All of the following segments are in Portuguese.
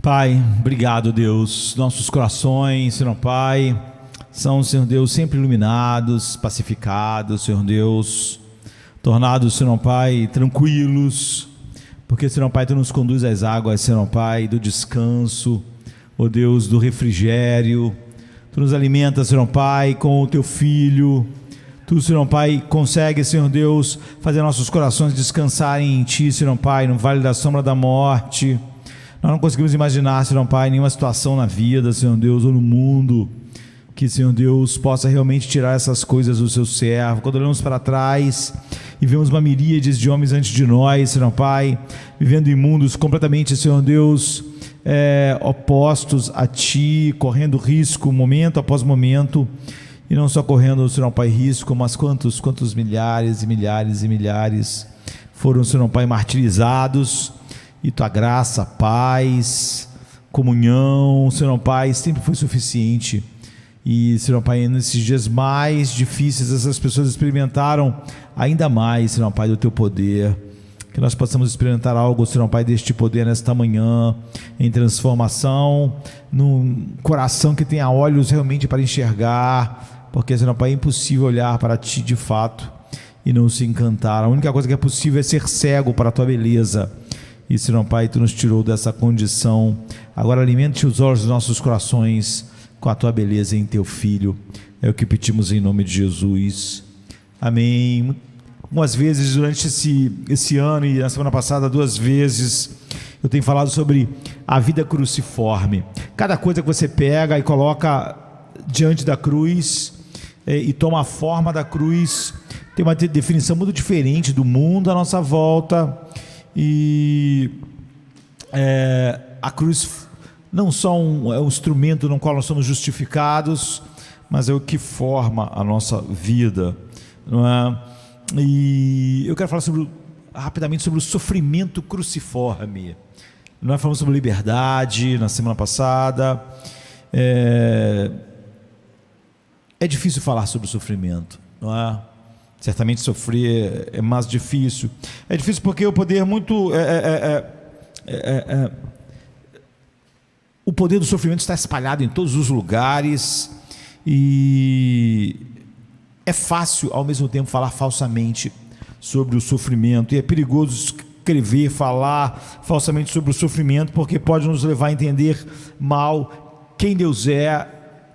Pai, obrigado, Deus. Nossos corações, Senhor Pai, são, Senhor Deus, sempre iluminados, pacificados, Senhor Deus, tornados, Senhor Pai, tranquilos, porque, Senhor Pai, Tu nos conduz às águas, Senhor Pai, do descanso, ó Deus, do refrigério. Tu nos alimenta, Senhor Pai, com o Teu Filho. Tu, Senhor Pai, consegue, Senhor Deus, fazer nossos corações descansarem em Ti, Senhor Pai, no vale da sombra da morte. Nós não conseguimos imaginar, Senhor Pai, nenhuma situação na vida, Senhor Deus, ou no mundo, que, Senhor Deus, possa realmente tirar essas coisas do Seu servo. Quando olhamos para trás e vemos uma miríade de homens antes de nós, Senhor Pai, vivendo em mundos completamente, Senhor Deus, opostos a Ti, correndo risco momento após momento, e não só correndo, Senhor Pai, risco, mas quantos milhares e milhares e milhares foram, Senhor Pai, martirizados. E Tua graça, paz, comunhão, Senhor Pai, sempre foi suficiente. E, Senhor Pai, nesses dias mais difíceis, essas pessoas experimentaram ainda mais, Senhor Pai, do Teu poder. Que nós possamos experimentar algo, Senhor Pai, deste poder nesta manhã, em transformação, num coração que tenha olhos realmente para enxergar, porque, Senhor Pai, é impossível olhar para Ti de fato e não se encantar. A única coisa que é possível é ser cego para a Tua beleza. E, Senhor Pai, Tu nos tirou dessa condição. Agora alimente os olhos dos nossos corações com a Tua beleza em Teu Filho. É o que pedimos em nome de Jesus. Amém. Algumas vezes durante esse ano e na semana passada, 2 vezes, eu tenho falado sobre a vida cruciforme. Cada coisa que você pega e coloca diante da cruz e toma a forma da cruz, tem uma definição muito diferente do mundo à nossa volta. E a cruz não só é um instrumento no qual nós somos justificados, mas é o que forma a nossa vida, não é? E eu quero falar rapidamente sobre o sofrimento cruciforme. Nós falamos sobre liberdade na semana passada. É difícil falar sobre o sofrimento, não é? Certamente sofrer é mais difícil. É difícil porque o poder muito... o poder do sofrimento está espalhado em todos os lugares e é fácil, ao mesmo tempo, falar falsamente sobre o sofrimento. E é perigoso escrever, falar falsamente sobre o sofrimento, porque pode nos levar a entender mal quem Deus é,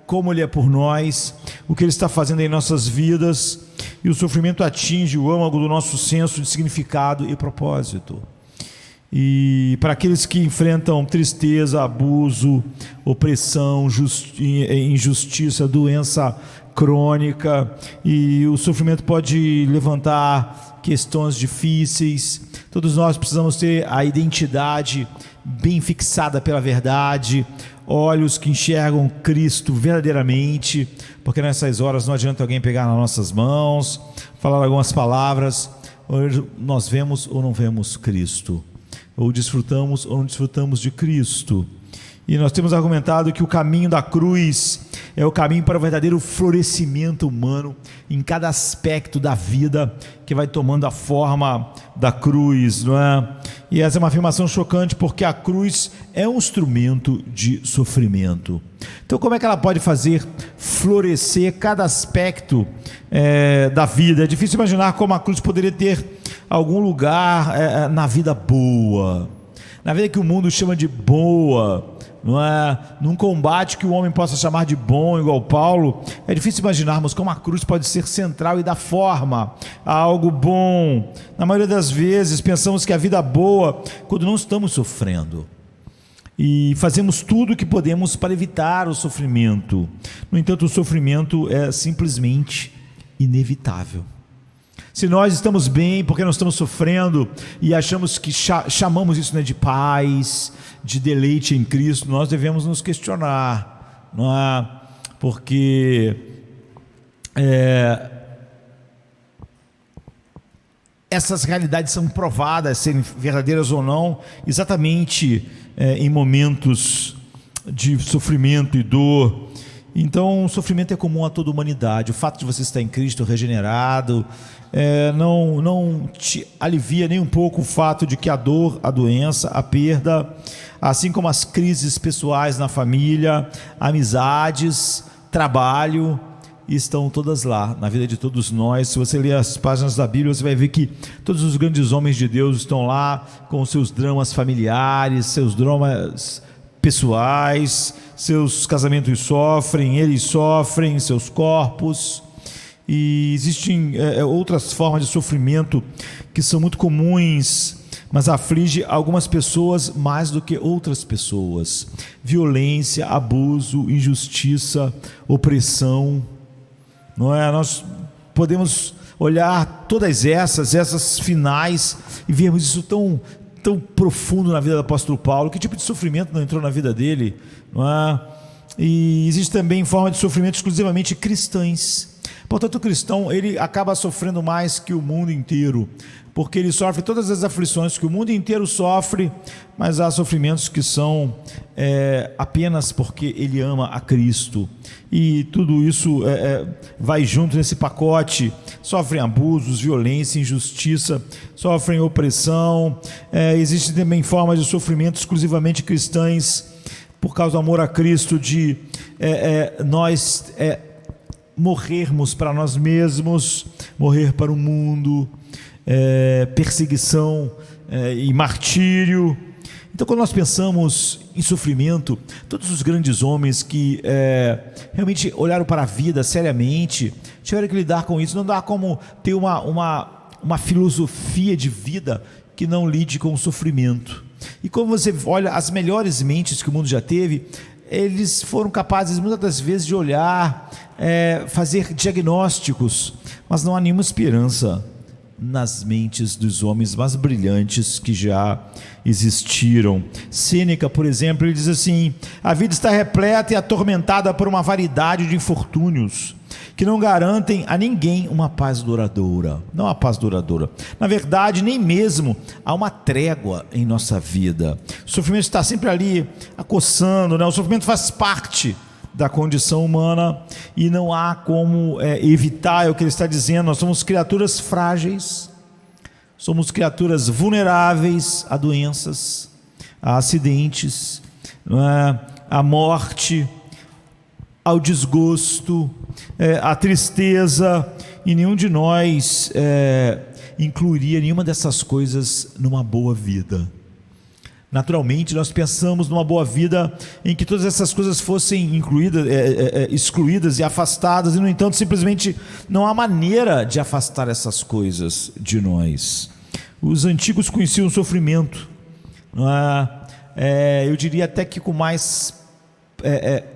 como Ele é por nós, o que Ele está fazendo em nossas vidas. E o sofrimento atinge o âmago do nosso senso de significado e propósito. E para aqueles que enfrentam tristeza, abuso, opressão, injustiça, doença crônica, e o sofrimento pode levantar questões difíceis, todos nós precisamos ter a identidade bem fixada pela verdade, olhos que enxergam Cristo verdadeiramente, porque nessas horas não adianta alguém pegar nas nossas mãos, falar algumas palavras, hoje nós vemos ou não vemos Cristo, ou desfrutamos ou não desfrutamos de Cristo. E nós temos argumentado que o caminho da cruz é o caminho para o verdadeiro florescimento humano em cada aspecto da vida, que vai tomando a forma da cruz, não é? E essa é uma afirmação chocante, porque a cruz é um instrumento de sofrimento. Então, como é que ela pode fazer florescer cada aspecto da vida? É difícil imaginar como a cruz poderia ter algum lugar na vida boa, na vida que o mundo chama de boa, não é? Num combate que o homem possa chamar de bom, igual Paulo. É difícil imaginarmos como a cruz pode ser central e dar forma a algo bom. Na maioria das vezes pensamos que a vida é boa quando não estamos sofrendo, e fazemos tudo o que podemos para evitar o sofrimento. No entanto, o sofrimento é simplesmente inevitável. Se nós estamos bem porque não estamos sofrendo e achamos que chamamos isso, né, de paz, de deleite em Cristo, nós devemos nos questionar, não é? Porque essas realidades são provadas, serem verdadeiras ou não, exatamente em momentos de sofrimento e dor. Então, o sofrimento é comum a toda a humanidade. O fato de você estar em Cristo regenerado não te alivia nem um pouco o fato de que a dor, a doença, a perda, assim como as crises pessoais na família, amizades, trabalho, estão todas lá, na vida de todos nós. Se você ler as páginas da Bíblia, você vai ver que todos os grandes homens de Deus estão lá com seus dramas familiares, seus dramas pessoais, seus casamentos sofrem, eles sofrem, seus corpos. E existem outras formas de sofrimento que são muito comuns, mas aflige algumas pessoas mais do que outras pessoas: violência, abuso, injustiça, opressão. Não é? Nós podemos olhar todas essas finais e vermos isso tão profundo na vida do apóstolo Paulo. Que tipo de sofrimento não entrou na vida dele? Não é? E existe também forma de sofrimento exclusivamente cristãs. Portanto, o cristão, ele acaba sofrendo mais que o mundo inteiro, porque ele sofre todas as aflições que o mundo inteiro sofre, mas há sofrimentos que são apenas porque ele ama a Cristo. E tudo isso vai junto nesse pacote. Sofrem abusos, violência, injustiça, sofrem opressão. Existe também formas de sofrimento exclusivamente cristãs, por causa do amor a Cristo, de nós morrermos para nós mesmos, morrer para o mundo, perseguição e martírio. Então, quando nós pensamos em sofrimento, todos os grandes homens que realmente olharam para a vida seriamente, tiveram que lidar com isso. Não dá como ter uma filosofia de vida que não lide com o sofrimento. E quando você olha as melhores mentes que o mundo já teve, eles foram capazes muitas das vezes de olhar, fazer diagnósticos, mas não há nenhuma esperança nas mentes dos homens mais brilhantes que já existiram. Sêneca, por exemplo, ele diz assim: a vida está repleta e atormentada por uma variedade de infortúnios que não garantem a ninguém uma paz duradoura. Não há paz duradoura. Na verdade, nem mesmo há uma trégua em nossa vida. O sofrimento está sempre ali acossando, né? O sofrimento faz parte da condição humana e não há como evitar. É o que ele está dizendo. Nós somos criaturas frágeis, somos criaturas vulneráveis a doenças, a acidentes, à morte, ao desgosto, à tristeza, e nenhum de nós incluiria nenhuma dessas coisas numa boa vida. Naturalmente, nós pensamos numa boa vida em que todas essas coisas fossem incluídas, excluídas e afastadas, e no entanto, simplesmente não há maneira de afastar essas coisas de nós. Os antigos conheciam o sofrimento, eu diria até que com mais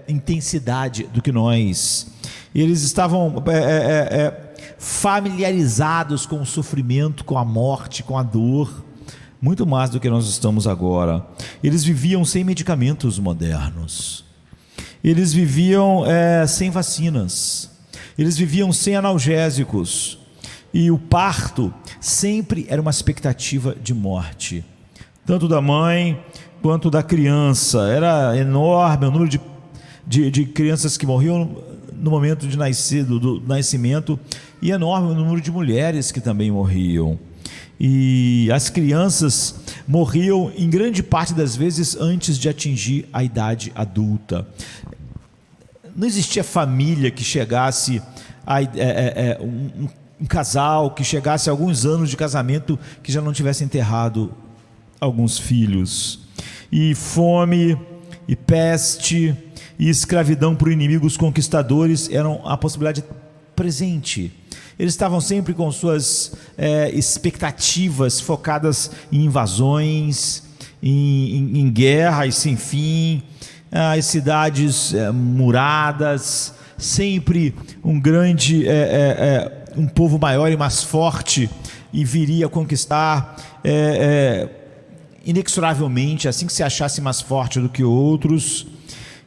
intensidade do que nós. Eles estavam familiarizados com o sofrimento, com a morte, com a dor, muito mais do que nós estamos agora. Eles viviam sem medicamentos modernos, eles viviam sem vacinas, eles viviam sem analgésicos, e o parto sempre era uma expectativa de morte, tanto da mãe quanto da criança. Era enorme o número de crianças que morriam no momento de do nascimento, e enorme o número de mulheres que também morriam. E as crianças morriam em grande parte das vezes antes de atingir a idade adulta. Não existia família que chegasse um casal que chegasse a alguns anos de casamento que já não tivesse enterrado alguns filhos. E fome, e peste, e escravidão por inimigos conquistadores eram a possibilidade presente. Eles estavam sempre com suas expectativas focadas em invasões, em guerras sem fim, as cidades muradas, sempre um grande, um povo maior e mais forte, e viria a conquistar inexoravelmente, assim que se achasse mais forte do que outros.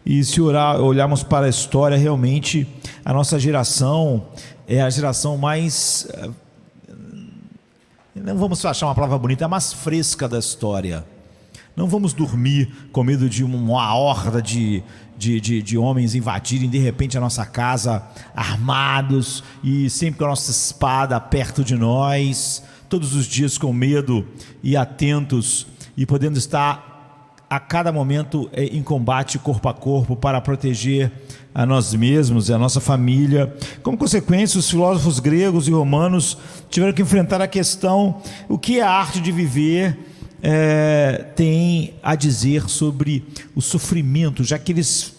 E se olharmos para a história, realmente a nossa geração é a geração mais, não vamos achar uma palavra bonita, a mais fresca da história. Não vamos dormir com medo de uma horda de homens invadirem de repente a nossa casa armados e sempre com a nossa espada perto de nós, todos os dias com medo e atentos e podendo estar a cada momento em combate corpo a corpo para proteger a nós mesmos e a nossa família. Como consequência, os filósofos gregos e romanos tiveram que enfrentar a questão: o que é a arte de viver tem a dizer sobre o sofrimento, já que eles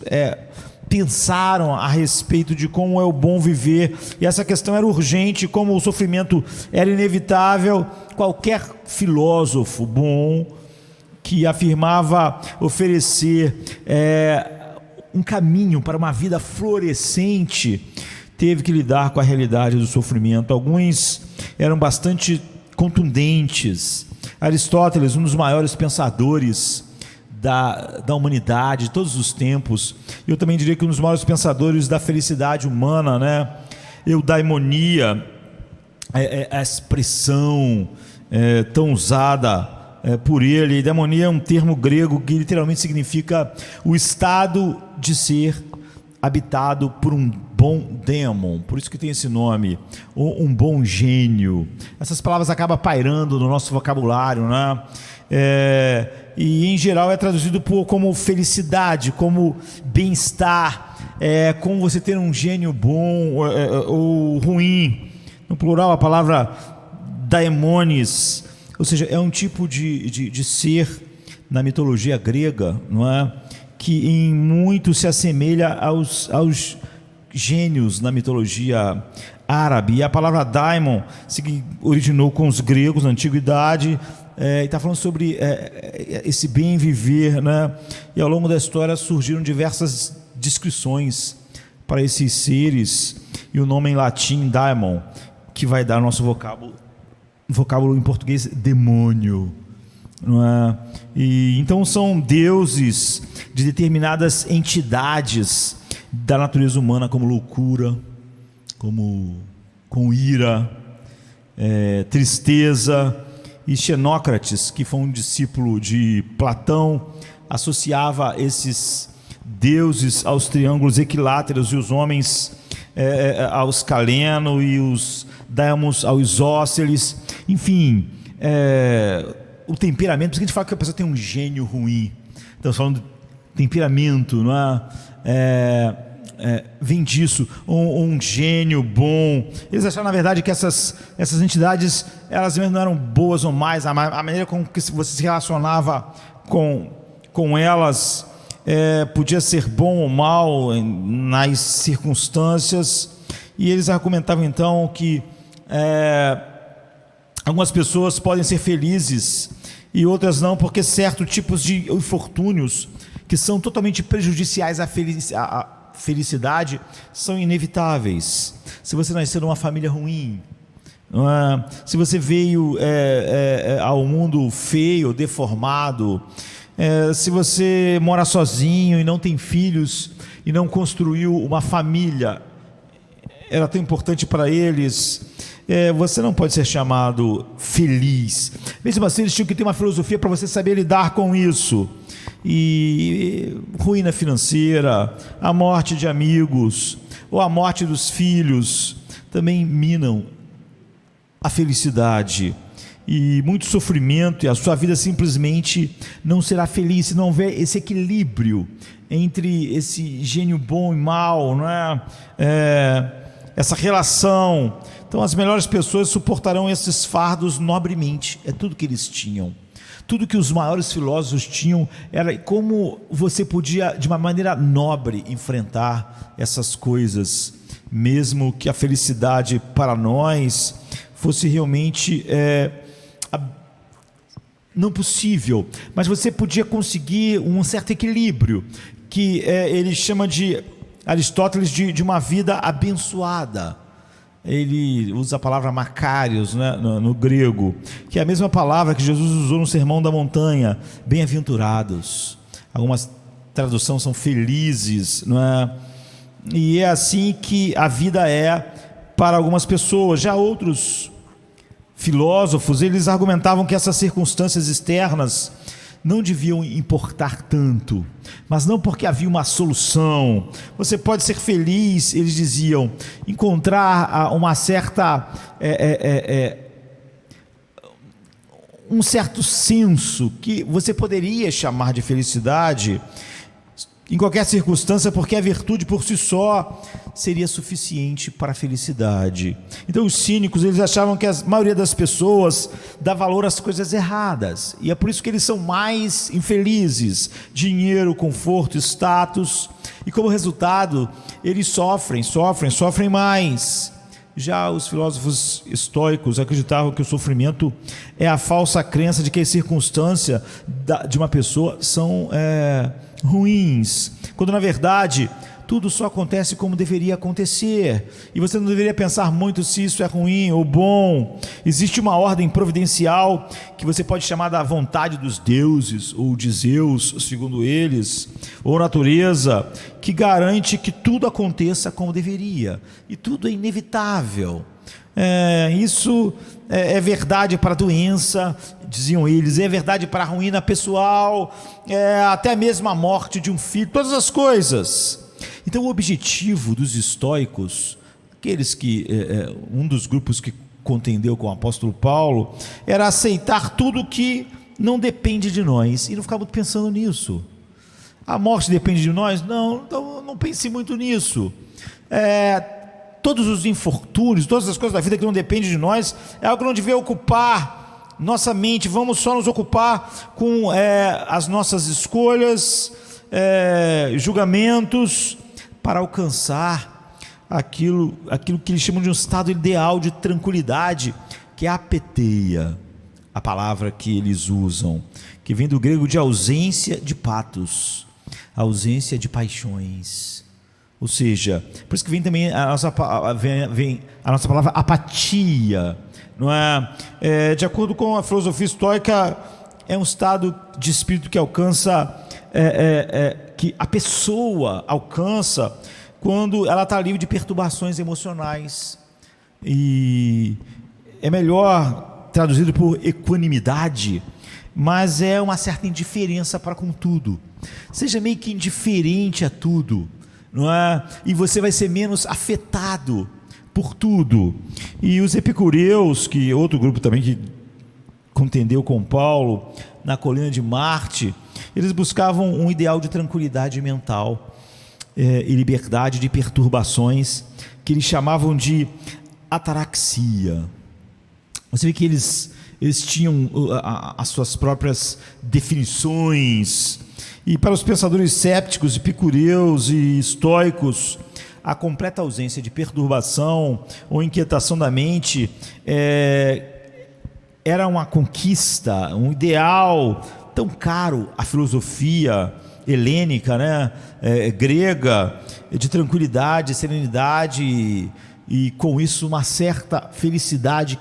pensaram a respeito de como é o bom viver, e essa questão era urgente. Como o sofrimento era inevitável, qualquer filósofo bom que afirmava oferecer um caminho para uma vida florescente teve que lidar com a realidade do sofrimento. Alguns eram bastante contundentes. Aristóteles, um dos maiores pensadores da humanidade, de todos os tempos, eu também diria que um dos maiores pensadores da felicidade humana, né? Eudaimonia, a expressão tão usada por ele. Eudaimonia é um termo grego que literalmente significa o estado de ser habitado por um bom démon, por isso que tem esse nome, ou um bom gênio. Essas palavras acabam pairando no nosso vocabulário, né? E em geral é traduzido como felicidade, como bem-estar, como você ter um gênio bom ou ruim. No plural, a palavra daimones, ou seja, é um tipo de ser na mitologia grega, não é? Que em muito se assemelha aos gênios na mitologia árabe. E a palavra daimon se originou com os gregos na antiguidade, e está falando sobre esse bem viver, né? E ao longo da história surgiram diversas descrições para esses seres, e o nome em latim daimon, que vai dar nosso vocábulo em português demônio, não é? E então são deuses de determinadas entidades da natureza humana, como loucura, com ira, tristeza. E Xenócrates, que foi um discípulo de Platão, associava esses deuses aos triângulos equiláteros, e os homens aos caleno, e os daimons aos isósceles. Enfim, o temperamento, por isso que a gente fala que a pessoa tem um gênio ruim. Estamos falando de temperamento, não é? Vem disso, um gênio bom. Eles acharam, na verdade, que essas entidades, elas mesmo não eram boas ou mais, a maneira com que você se relacionava com elas podia ser bom ou mal nas circunstâncias. E eles argumentavam então que algumas pessoas podem ser felizes e outras não, porque certos tipos de infortúnios que são totalmente prejudiciais à felicidade são inevitáveis. Se você nasceu numa família ruim, se você veio ao mundo feio, deformado, se você mora sozinho e não tem filhos e não construiu uma família, era tão importante para eles, você não pode ser chamado feliz. Mesmo assim, eles tinham que ter uma filosofia para você saber lidar com isso. E ruína financeira, a morte de amigos ou a morte dos filhos também minam a felicidade, e muito sofrimento, e a sua vida simplesmente não será feliz se não houver esse equilíbrio entre esse gênio bom e mal, não é? Essa relação. Então as melhores pessoas suportarão esses fardos nobremente. É tudo que eles tinham. Tudo que os maiores filósofos tinham era como você podia, de uma maneira nobre, enfrentar essas coisas, mesmo que a felicidade para nós fosse realmente não possível, mas você podia conseguir um certo equilíbrio, que ele chama de Aristóteles de uma vida abençoada. Ele usa a palavra makarios, né, no grego, que é a mesma palavra que Jesus usou no Sermão da Montanha, bem-aventurados. Algumas traduções são felizes, não é? E é assim que a vida é para algumas pessoas. Já outros filósofos, eles argumentavam que essas circunstâncias externas não deviam importar tanto, mas não porque havia uma solução. Você pode ser feliz, eles diziam, encontrar uma certa um certo senso que você poderia chamar de felicidade em qualquer circunstância, porque a virtude por si só seria suficiente para a felicidade. Então os cínicos, eles achavam que a maioria das pessoas dá valor às coisas erradas, e é por isso que eles são mais infelizes: dinheiro, conforto, status, e como resultado eles sofrem mais. Já os filósofos estoicos acreditavam que o sofrimento é a falsa crença de que as circunstâncias de uma pessoa são ruins, quando na verdade tudo só acontece como deveria acontecer, e você não deveria pensar muito se isso é ruim ou bom. Existe uma ordem providencial que você pode chamar da vontade dos deuses, ou de Zeus, segundo eles, ou natureza, que garante que tudo aconteça como deveria, e tudo é inevitável. Isso é verdade para a doença, diziam eles, é verdade para a ruína pessoal, até mesmo a morte de um filho, todas as coisas. Então o objetivo dos estoicos, aqueles que, um dos grupos que contendeu com o apóstolo Paulo, era aceitar tudo que não depende de nós, e não ficar muito pensando nisso. A morte depende de nós? Não, então não pense muito nisso. Todos os infortúnios, todas as coisas da vida que não dependem de nós, é algo que não devia ocupar nossa mente. Vamos só nos ocupar com as nossas escolhas, julgamentos, para alcançar aquilo que eles chamam de um estado ideal de tranquilidade, que é a apeteia, a palavra que eles usam, que vem do grego de ausência de patos, ausência de paixões. Ou seja, por isso que vem também a nossa palavra apatia, não é? De acordo com a filosofia estoica, é um estado de espírito que alcança, que a pessoa alcança quando ela está livre de perturbações emocionais, e é melhor traduzido por equanimidade, mas é uma certa indiferença para com tudo. Seja meio que indiferente a tudo, não é? E você vai ser menos afetado por tudo. E os epicureus, que outro grupo também que contendeu com Paulo na colina de Marte, eles buscavam um ideal de tranquilidade mental e liberdade de perturbações, que eles chamavam de ataraxia. Você vê que eles tinham as suas próprias definições. E para os pensadores cépticos, epicureus e estoicos, a completa ausência de perturbação ou inquietação da mente era uma conquista, um ideal tão caro à filosofia helênica, né? Grega, de tranquilidade, serenidade, e com isso uma certa felicidade,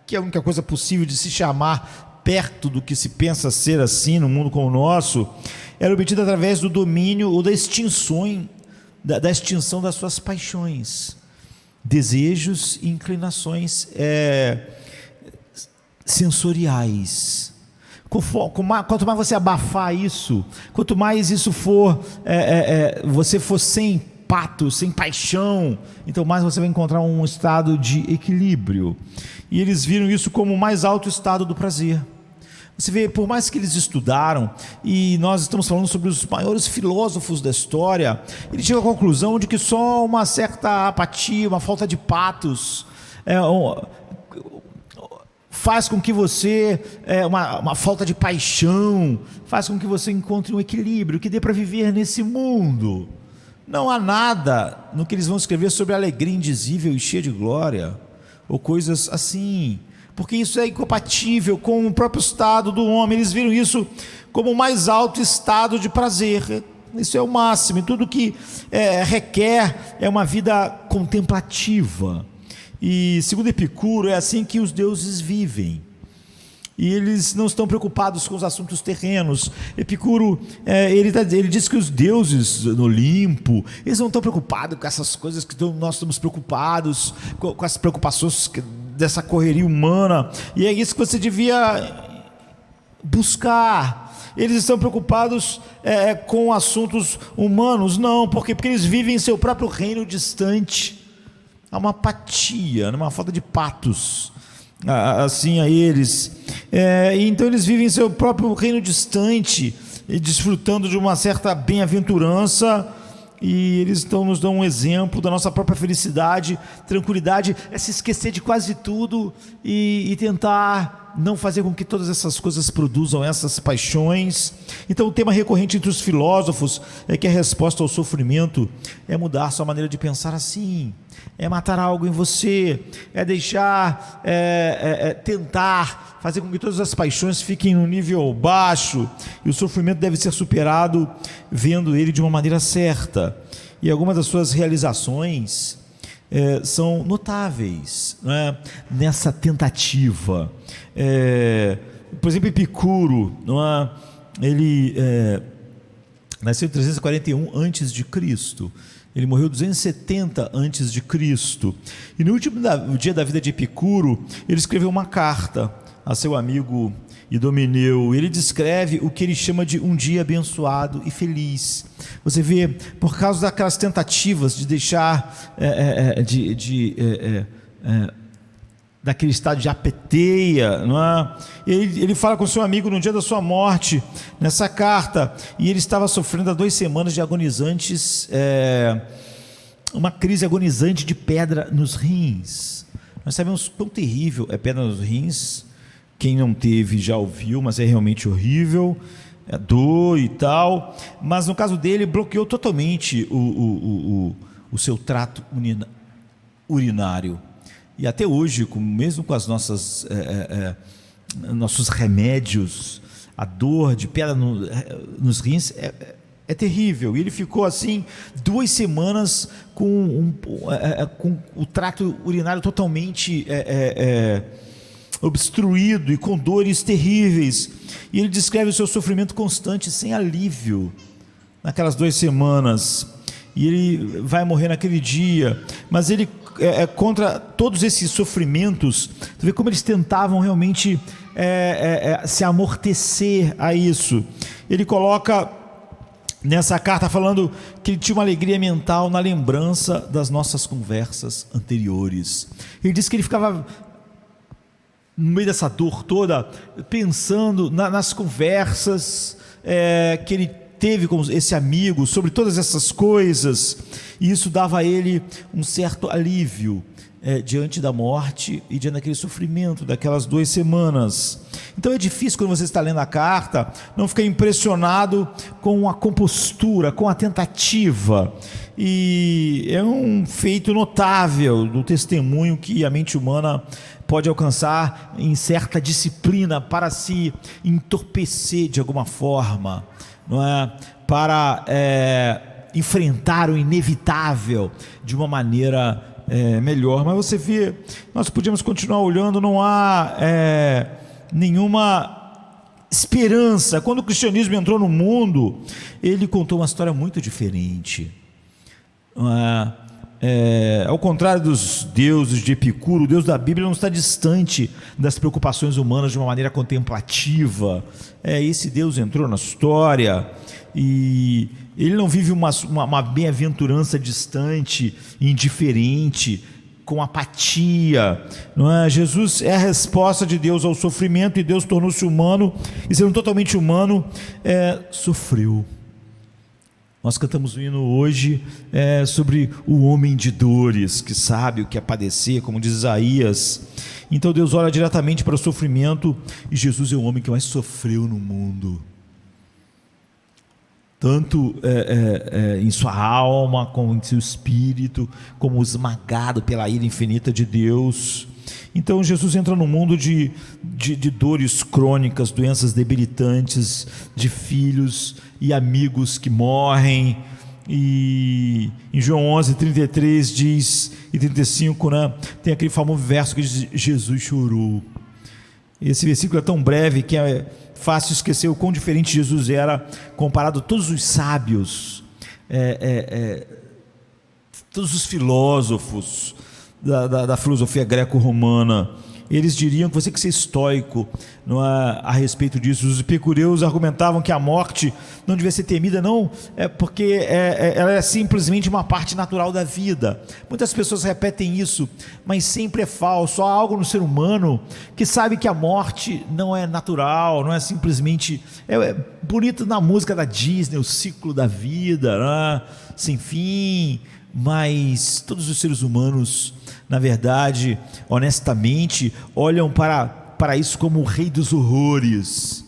que é a única coisa possível de se chamar perto do que se pensa ser assim no mundo como o nosso, era obtida através do domínio ou da extinção das suas paixões, desejos e inclinações sensoriais. Quanto mais você abafar isso, quanto mais isso for, você for sem pato, sem paixão, então mais você vai encontrar um estado de equilíbrio. E eles viram isso como o mais alto estado do prazer. Você vê, por mais que eles estudaram, e nós estamos falando sobre os maiores filósofos da história, eles chegam à conclusão de que só uma certa apatia, uma falta de patos, faz com que você, uma falta de paixão, faz com que você encontre um equilíbrio que dê para viver nesse mundo. Não há nada no que eles vão escrever sobre alegria indizível e cheia de glória, ou coisas assim, porque isso é incompatível com o próprio estado do homem. Eles viram isso como o mais alto estado de prazer. Isso é o máximo, e tudo que requer é uma vida contemplativa. E segundo Epicuro, é assim que os deuses vivem, e eles não estão preocupados com os assuntos terrenos. Epicuro, ele diz que os deuses no Olimpo, eles não estão preocupados com essas coisas que nós estamos preocupados, com as preocupações dessa correria humana, e é isso que você devia buscar. eles estão preocupados com assuntos humanos. Não, porque eles vivem em seu próprio reino distante. Há uma apatia, uma falta de patos assim a eles. Então eles vivem em seu próprio reino distante, desfrutando de uma certa bem-aventurança, e eles nos dão um exemplo da nossa própria felicidade. Tranquilidade é se esquecer de quase tudo e tentar não fazer com que todas essas coisas produzam essas paixões. Então o tema recorrente entre os filósofos é que a resposta ao sofrimento é mudar sua maneira de pensar assim, é matar algo em você, é deixar, tentar fazer com que todas as paixões fiquem no nível baixo, e o sofrimento deve ser superado vendo ele de uma maneira certa. E algumas das suas realizações são notáveis, né, nessa tentativa. Por exemplo, Epicuro, não é? Ele nasceu em 341 a.C., ele morreu 270 a.C., e no último dia da vida de Epicuro, ele escreveu uma carta a seu amigo Idomeneu. Ele descreve o que ele chama de um dia abençoado e feliz. Você vê, por causa daquelas tentativas de deixar daquele estado de apeteia, não é? Ele fala com seu amigo no dia da sua morte, nessa carta, e ele estava sofrendo há 2 semanas de agonizantes, uma crise agonizante de pedra nos rins. Nós sabemos quão terrível é pedra nos rins. Quem não teve já ouviu, mas é realmente horrível, dor e tal. Mas no caso dele, bloqueou totalmente o seu trato urinário. E até hoje, mesmo com as nossos remédios, a dor de pedra nos rins é terrível. E ele ficou assim 2 semanas com o trato urinário totalmente obstruído e com dores terríveis. E ele descreve o seu sofrimento constante, sem alívio, naquelas 2 semanas. E ele vai morrer naquele dia. Mas ele, contra todos esses sofrimentos, tu vê como eles tentavam realmente se amortecer a isso. Ele coloca nessa carta falando que ele tinha uma alegria mental na lembrança das nossas conversas anteriores. Ele disse que ele ficava no meio dessa dor toda, pensando nas conversas que ele teve com esse amigo sobre todas essas coisas, e isso dava a ele um certo alívio diante da morte e diante daquele sofrimento daquelas 2 semanas. Então é difícil, quando você está lendo a carta, não ficar impressionado com a compostura, com a tentativa. E é um feito notável do testemunho que a mente humana pode alcançar em certa disciplina para se entorpecer de alguma forma, não é? Para enfrentar o inevitável de uma maneira melhor. Mas você vê, nós podíamos continuar olhando, não há nenhuma esperança. Quando o cristianismo entrou no mundo, ele contou uma história muito diferente. Ao contrário dos deuses de Epicuro, o Deus da Bíblia não está distante das preocupações humanas de uma maneira contemplativa. Esse Deus entrou na história e ele não vive uma bem-aventurança distante, indiferente, com apatia, não é? Jesus é a resposta de Deus ao sofrimento, e Deus tornou-se humano, e sendo totalmente humano, sofreu. Nós cantamos um hino hoje sobre o homem de dores, que sabe o que é padecer, como diz Isaías. Então Deus olha diretamente para o sofrimento, e Jesus é o homem que mais sofreu no mundo, tanto em sua alma, como em seu espírito, como esmagado pela ira infinita de Deus. Então Jesus entra no mundo de dores crônicas, doenças debilitantes, de filhos e amigos que morrem. E em João 11:33 diz, e 35, né, tem aquele famoso verso que diz: Jesus chorou. Esse versículo é tão breve que é fácil esquecer o quão diferente Jesus era comparado a todos os sábios, todos os filósofos da filosofia greco-romana. eles diriam que você tem que ser estoico, não é, a respeito disso. Os epicureus argumentavam que a morte não devia ser temida, não, porque ela é simplesmente uma parte natural da vida. Muitas pessoas repetem isso, mas sempre é falso. Há algo no ser humano que sabe que a morte não é natural, não é simplesmente... É bonito na música da Disney, o ciclo da vida, né? Sem fim, mas todos os seres humanos, na verdade, honestamente, olham para isso como o rei dos horrores.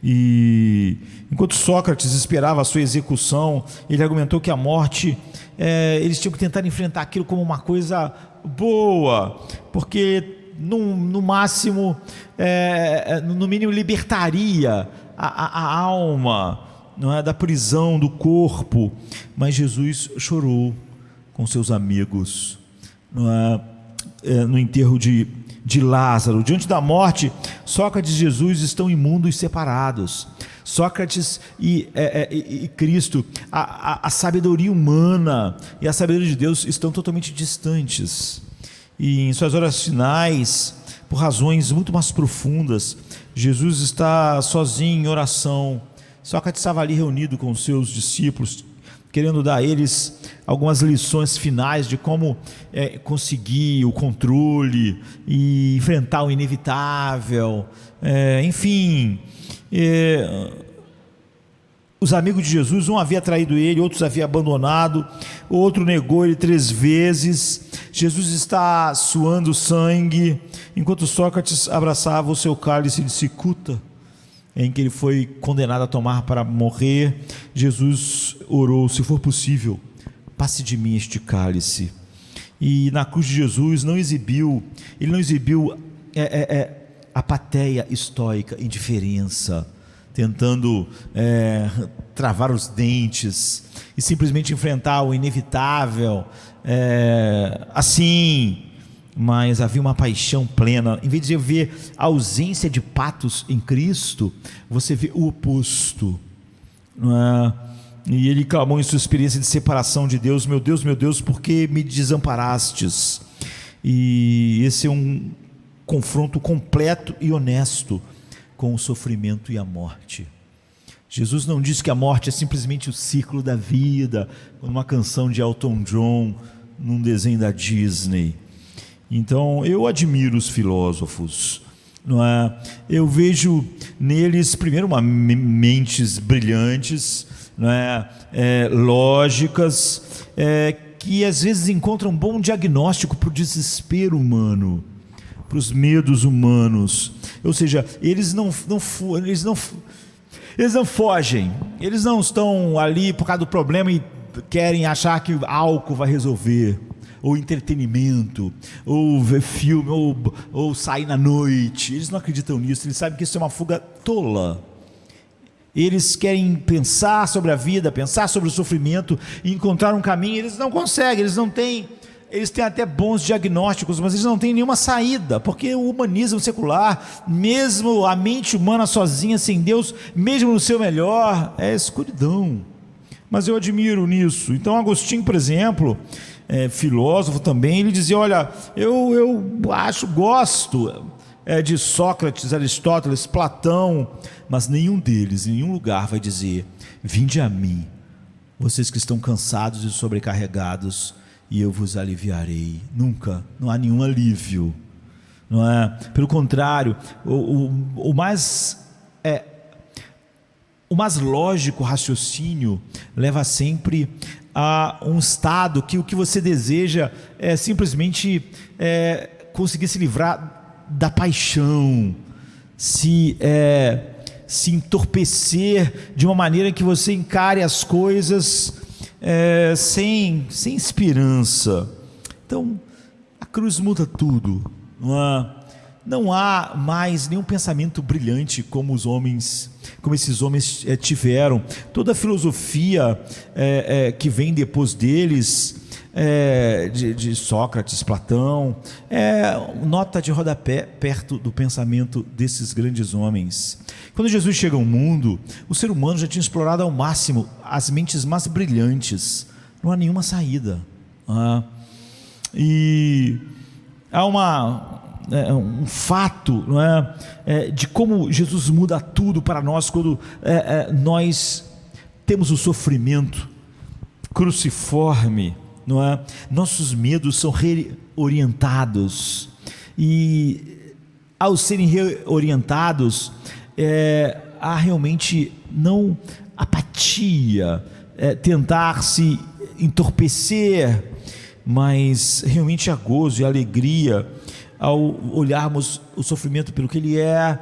E enquanto Sócrates esperava a sua execução, ele argumentou que a morte, eles tinham que tentar enfrentar aquilo como uma coisa boa, porque no máximo, no mínimo, libertaria a alma, não é, da prisão do corpo. Mas Jesus chorou com seus amigos, não é, no enterro de Lázaro. Diante da morte, Sócrates e Jesus estão imundos e separados. Sócrates e Cristo, a sabedoria humana e a sabedoria de Deus estão totalmente distantes. E em suas horas finais, por razões muito mais profundas, Jesus está sozinho em oração. Sócrates estava ali reunido com os seus discípulos, querendo dar a eles algumas lições finais de como conseguir o controle e enfrentar o inevitável. Os amigos de Jesus, um havia traído ele, outros havia abandonado, outro negou ele 3 vezes. Jesus está suando sangue, enquanto Sócrates abraçava o seu cálice de cicuta, em que ele foi condenado a tomar para morrer. Jesus orou: se for possível, passe de mim este cálice. E na cruz de Jesus ele não exibiu apatia estoica, indiferença, tentando travar os dentes e simplesmente enfrentar o inevitável, assim. Mas havia uma paixão plena. Em vez de ver a ausência de patos em Cristo, você vê o oposto, não é? E ele clamou em sua experiência de separação de Deus: meu Deus, por que me desamparastes? E esse é um confronto completo e honesto com o sofrimento e a morte. Jesus não diz que a morte é simplesmente o ciclo da vida, como uma canção de Elton John num desenho da Disney. Então eu admiro os filósofos, não é? Eu vejo neles, primeiro, mentes brilhantes, não é? Lógicas, que às vezes encontram um bom diagnóstico para o desespero humano, para os medos humanos. Ou seja, eles não fogem, eles não estão ali por causa do problema e querem achar que álcool vai resolver, ou entretenimento, ou ver filme, ou sair na noite. Eles não acreditam nisso, eles sabem que isso é uma fuga tola. Eles querem pensar sobre a vida, pensar sobre o sofrimento e encontrar um caminho. Eles não conseguem, eles têm até bons diagnósticos, mas eles não têm nenhuma saída, porque o humanismo secular, mesmo a mente humana sozinha, sem Deus, mesmo no seu melhor, é escuridão. Mas eu admiro nisso. Então Agostinho, por exemplo, filósofo também, ele dizia: olha, eu gosto de Sócrates, Aristóteles, Platão, mas nenhum deles, em nenhum lugar vai dizer: vinde a mim, vocês que estão cansados e sobrecarregados, e eu vos aliviarei. Nunca, não há nenhum alívio, não é? Pelo contrário, o mais lógico raciocínio leva sempre a um estado que o que você deseja é simplesmente conseguir se livrar da paixão, se entorpecer de uma maneira que você encare as coisas sem esperança. Então a cruz muda tudo, não há mais nenhum pensamento brilhante como esses homens tiveram. Toda a filosofia que vem depois deles, de Sócrates, Platão, nota de rodapé perto do pensamento desses grandes homens. Quando Jesus chega ao mundo, o ser humano já tinha explorado ao máximo as mentes mais brilhantes. Não há nenhuma saída. E há um fato, não é? De como Jesus muda tudo para nós quando nós temos o sofrimento cruciforme, não é? Nossos medos são reorientados, e ao serem reorientados, há realmente não apatia, tentar se entorpecer, mas realmente há gozo e alegria ao olharmos o sofrimento pelo que ele é,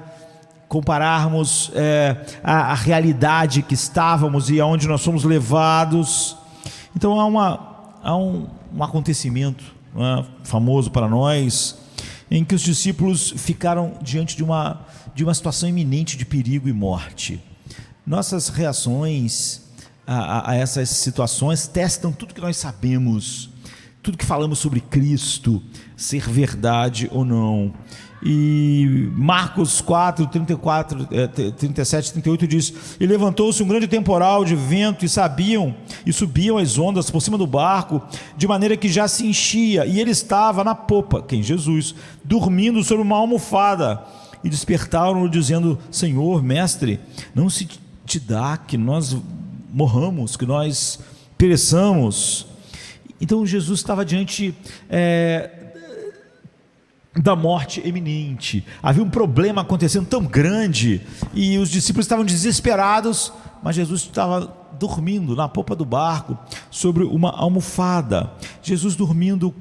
compararmos a realidade que estávamos e aonde nós somos levados. Então há um acontecimento, né, famoso para nós, em que os discípulos ficaram diante de uma situação iminente de perigo e morte. Nossas reações a essas situações testam tudo que nós sabemos, tudo que falamos sobre Cristo, ser verdade ou não. E Marcos 4, 34, 37, 38 diz: e levantou-se um grande temporal de vento, e subiam as ondas por cima do barco, de maneira que já se enchia, e ele estava na popa, quem? Jesus, dormindo sobre uma almofada. E despertaram-no dizendo: Senhor, mestre, não se te dá que nós morramos, que nós pereçamos? Então Jesus estava diante da morte iminente. Havia um problema acontecendo tão grande, e os discípulos estavam desesperados, mas Jesus estava dormindo na popa do barco, sobre uma almofada. Jesus dormindo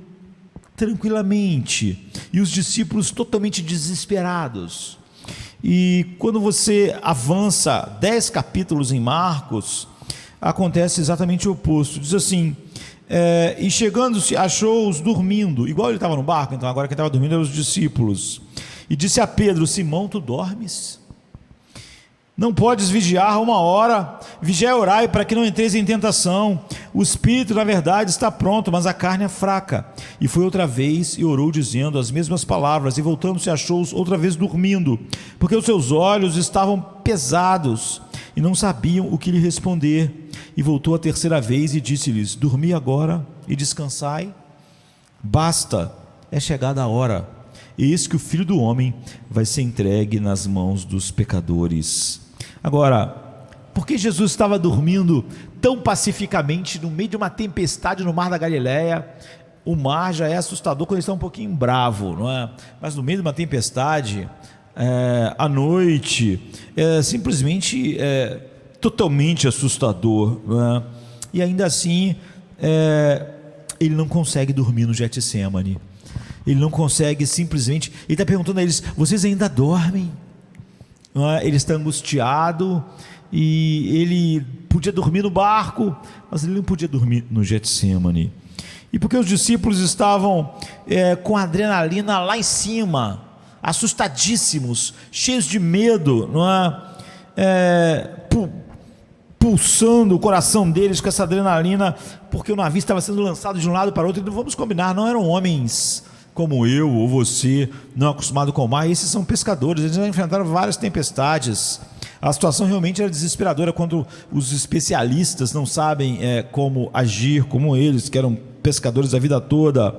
tranquilamente, e os discípulos totalmente desesperados. E quando você avança 10 capítulos em Marcos, acontece exatamente o oposto. Diz assim: e chegando-se, achou-os dormindo, igual ele estava no barco. Então agora quem estava dormindo eram os discípulos. E disse a Pedro: Simão, tu dormes? Não podes vigiar 1 hora? Vigiai e orai, para que não entreis em tentação. O espírito na verdade está pronto, mas a carne é fraca. E foi outra vez e orou, dizendo as mesmas palavras, e voltando-se achou-os outra vez dormindo, porque os seus olhos estavam pesados e não sabiam o que lhe responder. E voltou a terceira vez e disse-lhes: dormi agora e descansai? Basta, é chegada a hora. Eis que o Filho do Homem vai ser entregue nas mãos dos pecadores. Agora, por que Jesus estava dormindo tão pacificamente no meio de uma tempestade no mar da Galileia? O mar já é assustador quando ele está um pouquinho bravo, não é? Mas no meio de uma tempestade, à noite, simplesmente totalmente assustador, não é? E ainda assim, ele não consegue dormir no Getsemane. Ele não consegue simplesmente. Ele está perguntando a eles: vocês ainda dormem? Não é? Ele está angustiado, e ele podia dormir no barco, mas ele não podia dormir no Getsemane. E porque os discípulos estavam com a adrenalina lá em cima, assustadíssimos, cheios de medo, não é? Pulsando o coração deles com essa adrenalina, porque o navio estava sendo lançado de um lado para o outro. E vamos combinar, não eram homens como eu ou você, não acostumado com o mar. Esses são pescadores, eles já enfrentaram várias tempestades. A situação realmente era desesperadora quando os especialistas não sabem como agir, como eles, que eram pescadores a vida toda.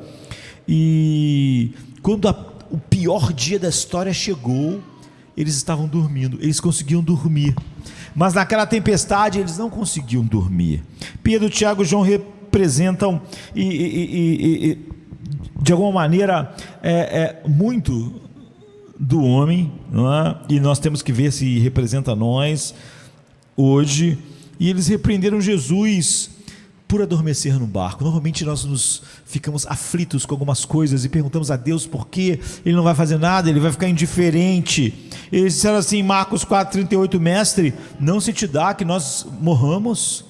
E quando o pior dia da história chegou, eles estavam dormindo, eles conseguiam dormir, mas naquela tempestade eles não conseguiam dormir. Pedro, Tiago e João representam de alguma maneira muito do homem, não é? E nós temos que ver se representa nós hoje. E eles repreenderam Jesus por adormecer no barco. Normalmente nós ficamos aflitos com algumas coisas e perguntamos a Deus por que ele não vai fazer nada, ele vai ficar indiferente. Eles disseram assim em Marcos 4,38: mestre, não se te dá que nós morramos?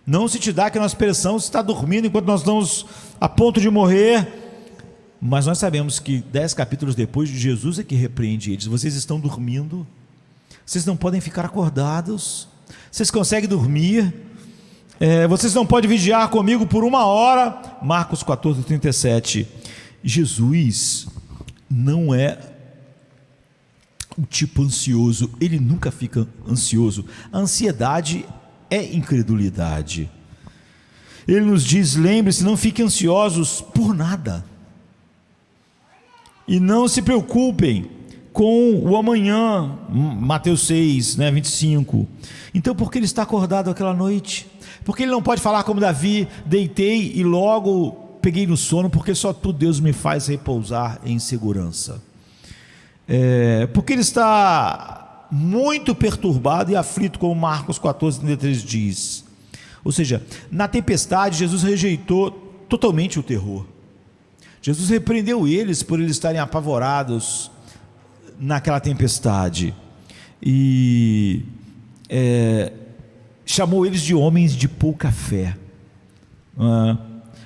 Não se te dá que nós pereçamos? Você está dormindo enquanto nós estamos a ponto de morrer? Mas nós sabemos que 10 capítulos depois, Jesus é que repreende eles: vocês estão dormindo? Vocês não podem ficar acordados? Vocês conseguem dormir? Vocês não podem vigiar comigo por 1 hora? Marcos 14:37. Jesus não é o tipo ansioso, ele nunca fica ansioso. A ansiedade é incredulidade. Ele nos diz: lembre-se, não fiquem ansiosos por nada. E não se preocupem com o amanhã, Mateus 6, 25. Então, por que ele está acordado aquela noite? Porque ele não pode falar como Davi: deitei e logo peguei no sono, porque só tu, Deus, me faz repousar em segurança. Porque ele está muito perturbado e aflito, como Marcos 14:33 diz. Ou seja, na tempestade, Jesus rejeitou totalmente o terror. Jesus repreendeu eles por eles estarem apavorados naquela tempestade e chamou eles de homens de pouca fé.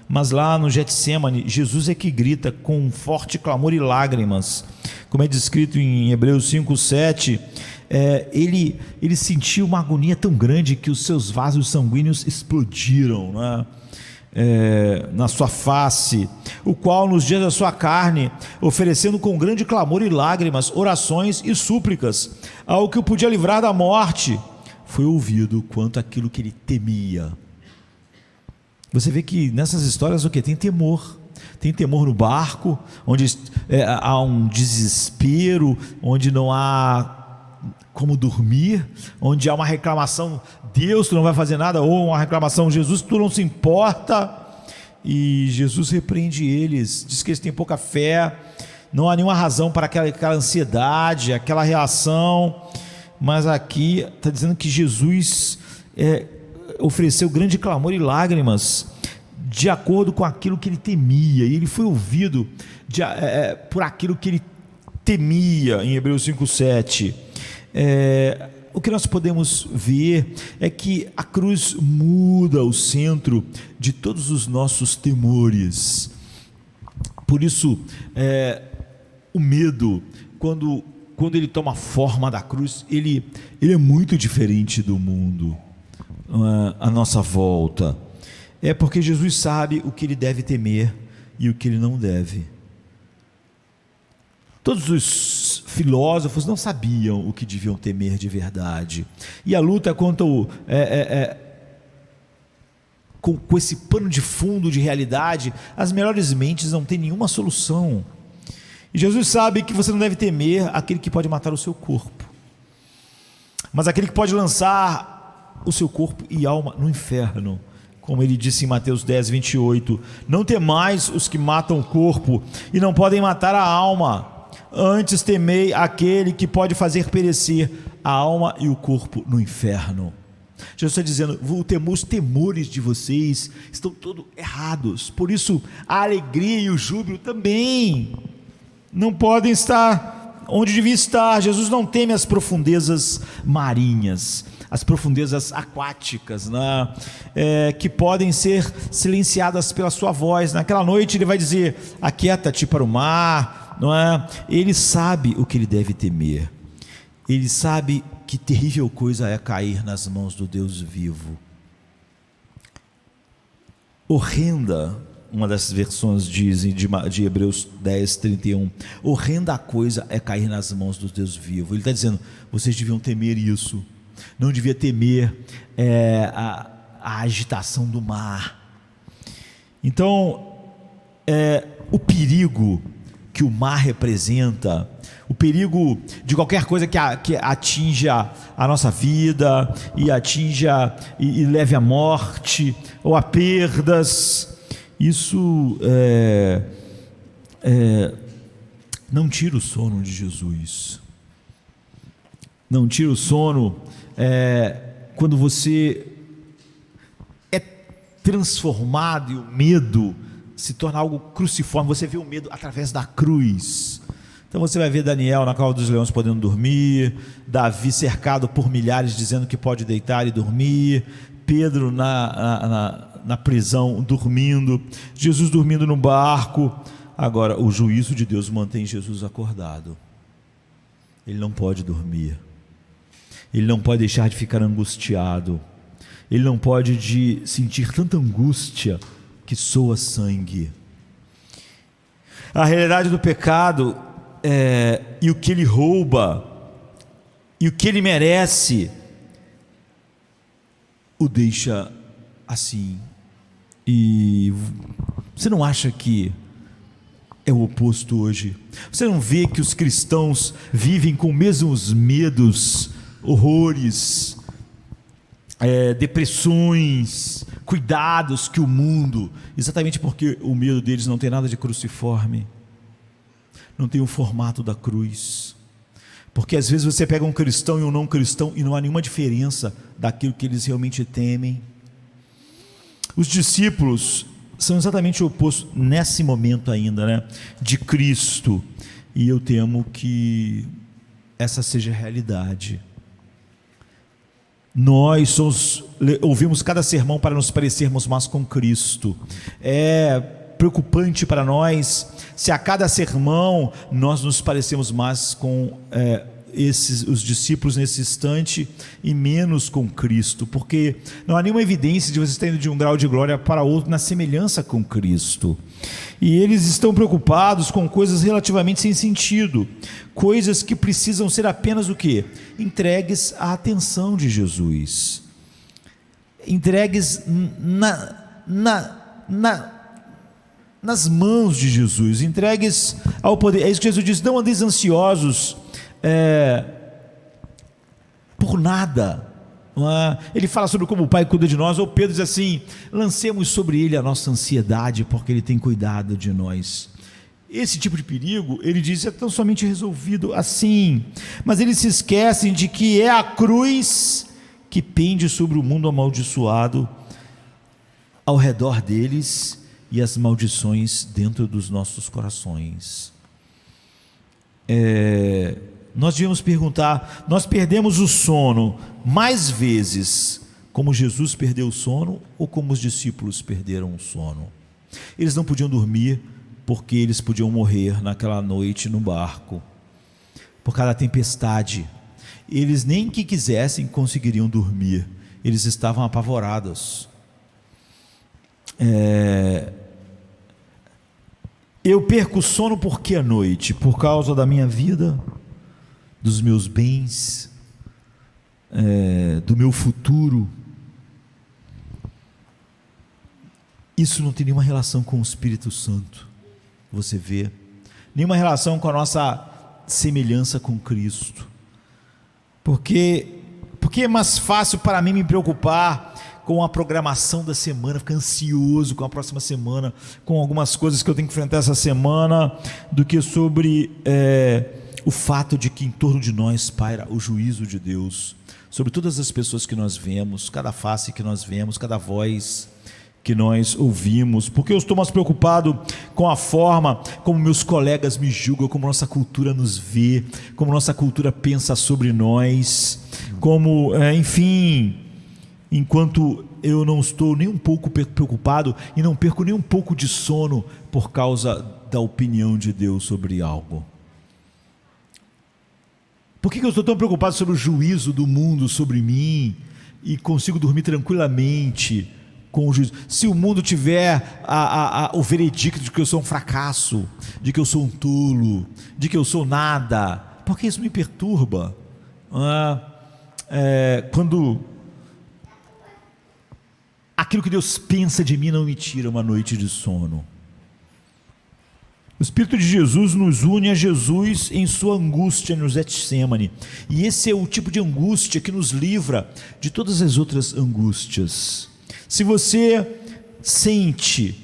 Mas lá no Getsêmani, Jesus é que grita com um forte clamor e lágrimas, como é descrito em Hebreus 5:7. Ele sentiu uma agonia tão grande que os seus vasos sanguíneos explodiram, na sua face, o qual nos dias da sua carne, oferecendo com grande clamor e lágrimas, orações e súplicas ao que o podia livrar da morte, foi ouvido quanto àquilo que ele temia. Você vê que nessas histórias o que? Tem temor no barco, onde há um desespero, onde não há como dormir, onde há uma reclamação: Deus, tu não vai fazer nada, ou uma reclamação: Jesus, tu não se importa. E Jesus repreende eles, diz que eles têm pouca fé, não há nenhuma razão para aquela ansiedade, aquela reação. Mas aqui está dizendo que Jesus ofereceu grande clamor e lágrimas de acordo com aquilo que ele temia, e ele foi ouvido por aquilo que ele temia, em Hebreus 5:7. O que nós podemos ver é que a cruz muda o centro de todos os nossos temores. Por isso, o medo, quando ele toma forma da cruz, ele é muito diferente do mundo à nossa volta. Porque Jesus sabe o que ele deve temer e o que ele não deve. Todos os filósofos não sabiam o que deviam temer de verdade, e a luta contra com esse pano de fundo de realidade, as melhores mentes não têm nenhuma solução. E Jesus sabe que você não deve temer aquele que pode matar o seu corpo, mas aquele que pode lançar o seu corpo e alma no inferno, como ele disse em Mateus 10:28. Não temais os que matam o corpo e não podem matar a alma, antes temei aquele que pode fazer perecer a alma e o corpo no inferno. Jesus está dizendo: os temores de vocês estão todos errados, por isso a alegria e o júbilo também não podem estar onde devia estar. Jesus não teme as profundezas marinhas, as profundezas aquáticas, que podem ser silenciadas pela sua voz. Naquela noite ele vai dizer: aquieta-te para o mar, Ele sabe o que ele deve temer, ele sabe que terrível coisa é cair nas mãos do Deus vivo. Horrenda, uma dessas versões dizem, de Hebreus 10:31, horrenda coisa é cair nas mãos do Deus vivo. Ele está dizendo: vocês deviam temer isso, não devia temer a agitação do mar. Então, o perigo que o mar representa, o perigo de qualquer coisa que atinja a nossa vida e atinja e leve à morte ou a perdas, isso não tira o sono de Jesus. Não tira o sono quando você é transformado e o medo se torna algo cruciforme. Você vê o medo através da cruz. Então você vai ver Daniel na cova dos leões podendo dormir, Davi cercado por milhares dizendo que pode deitar e dormir, Pedro na prisão dormindo, Jesus dormindo no barco. Agora, o juízo de Deus mantém Jesus acordado. Ele não pode dormir, ele não pode deixar de ficar angustiado, ele não pode sentir tanta angústia que soa sangue. A realidade do pecado e o que ele rouba e o que ele merece o deixa assim. E você não acha que é o oposto hoje. Você não vê que os cristãos vivem com os mesmos medos, horrores, depressões, cuidados que o mundo, exatamente porque o medo deles não tem nada de cruciforme, não tem o formato da cruz. Porque às vezes você pega um cristão e um não cristão e não há nenhuma diferença daquilo que eles realmente temem. Os discípulos são exatamente o oposto nesse momento ainda, né, de Cristo, e eu temo que essa seja a realidade. Nós ouvimos cada sermão para nos parecermos mais com Cristo. É preocupante para nós se a cada sermão nós nos parecemos mais com os discípulos nesse instante e menos com Cristo, porque não há nenhuma evidência de você estar indo de um grau de glória para outro na semelhança com Cristo, e eles estão preocupados com coisas relativamente sem sentido, coisas que precisam ser apenas o quê? Entregues à atenção de Jesus, entregues nas mãos de Jesus, entregues ao poder. É isso que Jesus diz: não andeis ansiosos por nada, não é? Ele fala sobre como o Pai cuida de nós, ou Pedro diz assim: lancemos sobre Ele a nossa ansiedade, porque Ele tem cuidado de nós. Esse tipo de perigo, ele diz, é tão somente resolvido assim, mas eles se esquecem de que é a cruz que pende sobre o mundo amaldiçoado ao redor deles, e as maldições dentro dos nossos corações. Nós devíamos perguntar: nós perdemos o sono mais vezes como Jesus perdeu o sono, ou como os discípulos perderam o sono? Eles não podiam dormir porque eles podiam morrer naquela noite no barco, por causa da tempestade. Eles nem que quisessem conseguiriam dormir, eles estavam apavorados. Eu perco o sono por que à noite? Por causa da minha vida, dos meus bens, do meu futuro. Isso não tem nenhuma relação com o Espírito Santo, você vê, nenhuma relação com a nossa semelhança com Cristo, porque é mais fácil para mim me preocupar com a programação da semana, ficar ansioso com a próxima semana, com algumas coisas que eu tenho que enfrentar essa semana, do que sobre o fato de que em torno de nós paira o juízo de Deus, sobre todas as pessoas que nós vemos, cada face que nós vemos, cada voz que nós ouvimos. Porque eu estou mais preocupado com a forma como meus colegas me julgam, como nossa cultura nos vê, como nossa cultura pensa sobre nós, como, enfim, enquanto eu não estou nem um pouco preocupado e não perco nem um pouco de sono por causa da opinião de Deus sobre algo. Por que eu estou tão preocupado sobre o juízo do mundo sobre mim e consigo dormir tranquilamente com o juízo? Se o mundo tiver o veredicto de que eu sou um fracasso, de que eu sou um tolo, de que eu sou nada, porque isso me perturba. Quando aquilo que Deus pensa de mim não me tira uma noite de sono. O Espírito de Jesus nos une a Jesus em sua angústia no Getsêmani, e esse é o tipo de angústia que nos livra de todas as outras angústias. Se você sente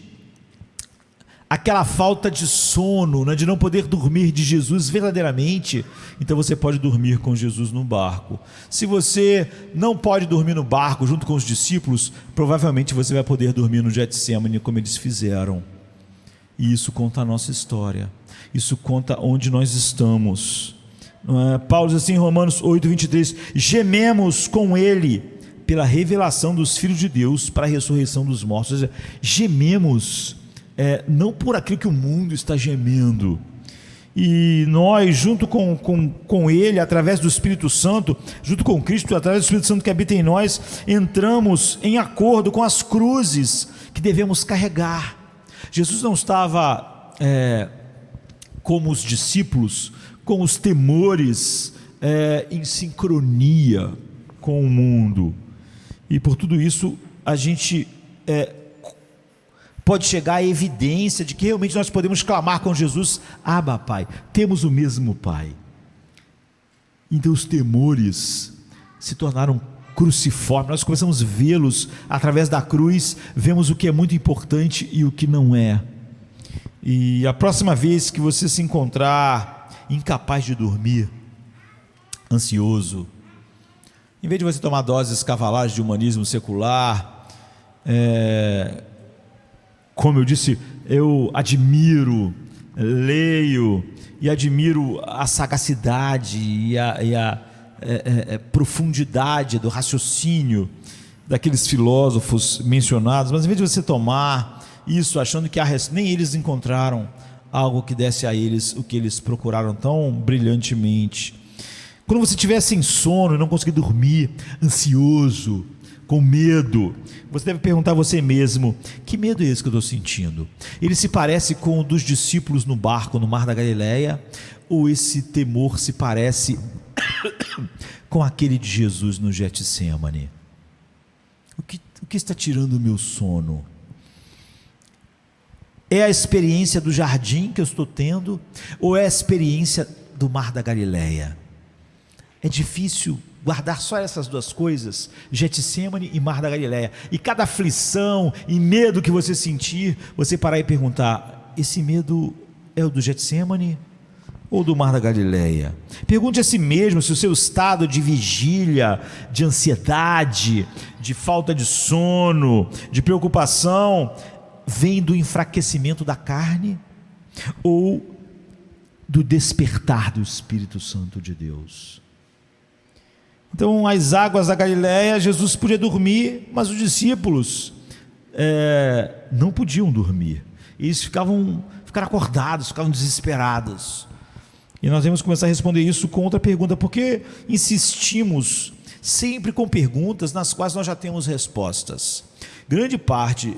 aquela falta de sono, né, de não poder dormir de Jesus verdadeiramente, então você pode dormir com Jesus no barco. Se você não pode dormir no barco junto com os discípulos, provavelmente você vai poder dormir no Getsêmani como eles fizeram. E isso conta a nossa história, isso conta onde nós estamos. Paulo diz assim em Romanos 8:23: gememos com ele pela revelação dos filhos de Deus, para a ressurreição dos mortos. Ou seja, gememos não por aquilo que o mundo está gemendo, e nós junto com ele, através do Espírito Santo, junto com Cristo, através do Espírito Santo que habita em nós, entramos em acordo com as cruzes que devemos carregar. Jesus não estava como os discípulos, com os temores em sincronia com o mundo, e por tudo isso a gente pode chegar à evidência de que realmente nós podemos clamar com Jesus: Abba, Pai, temos o mesmo Pai. Então os temores se tornaram cruciformes, nós começamos a vê-los através da cruz, vemos o que é muito importante e o que não é. E a próxima vez que você se encontrar incapaz de dormir, ansioso, em vez de você tomar doses cavalares de humanismo secular, como eu disse, eu admiro, leio e admiro a sagacidade e a profundidade do raciocínio daqueles filósofos mencionados, mas em vez de você tomar isso achando que nem eles encontraram algo que desse a eles o que eles procuraram tão brilhantemente. Quando você estiver sem sono e não conseguir dormir, ansioso, com medo, você deve perguntar a você mesmo: que medo é esse que eu estou sentindo? Ele se parece com o dos discípulos no barco no Mar da Galileia, ou esse temor se parece com aquele de Jesus no Getsêmani? O que está tirando o meu sono? É a experiência do jardim que eu estou tendo, ou é a experiência do Mar da Galileia? É difícil guardar só essas duas coisas, Getsêmani e Mar da Galileia, e cada aflição e medo que você sentir, você parar e perguntar: esse medo é o do Getsêmani ou do Mar da Galileia? Pergunte a si mesmo se o seu estado de vigília, de ansiedade, de falta de sono, de preocupação, vem do enfraquecimento da carne ou do despertar do Espírito Santo de Deus. Então, as águas da Galileia, Jesus podia dormir, mas os discípulos não podiam dormir. Eles ficaram acordados, ficavam desesperados. E nós devemos começar a responder isso com outra pergunta: por que insistimos sempre com perguntas nas quais nós já temos respostas? Grande parte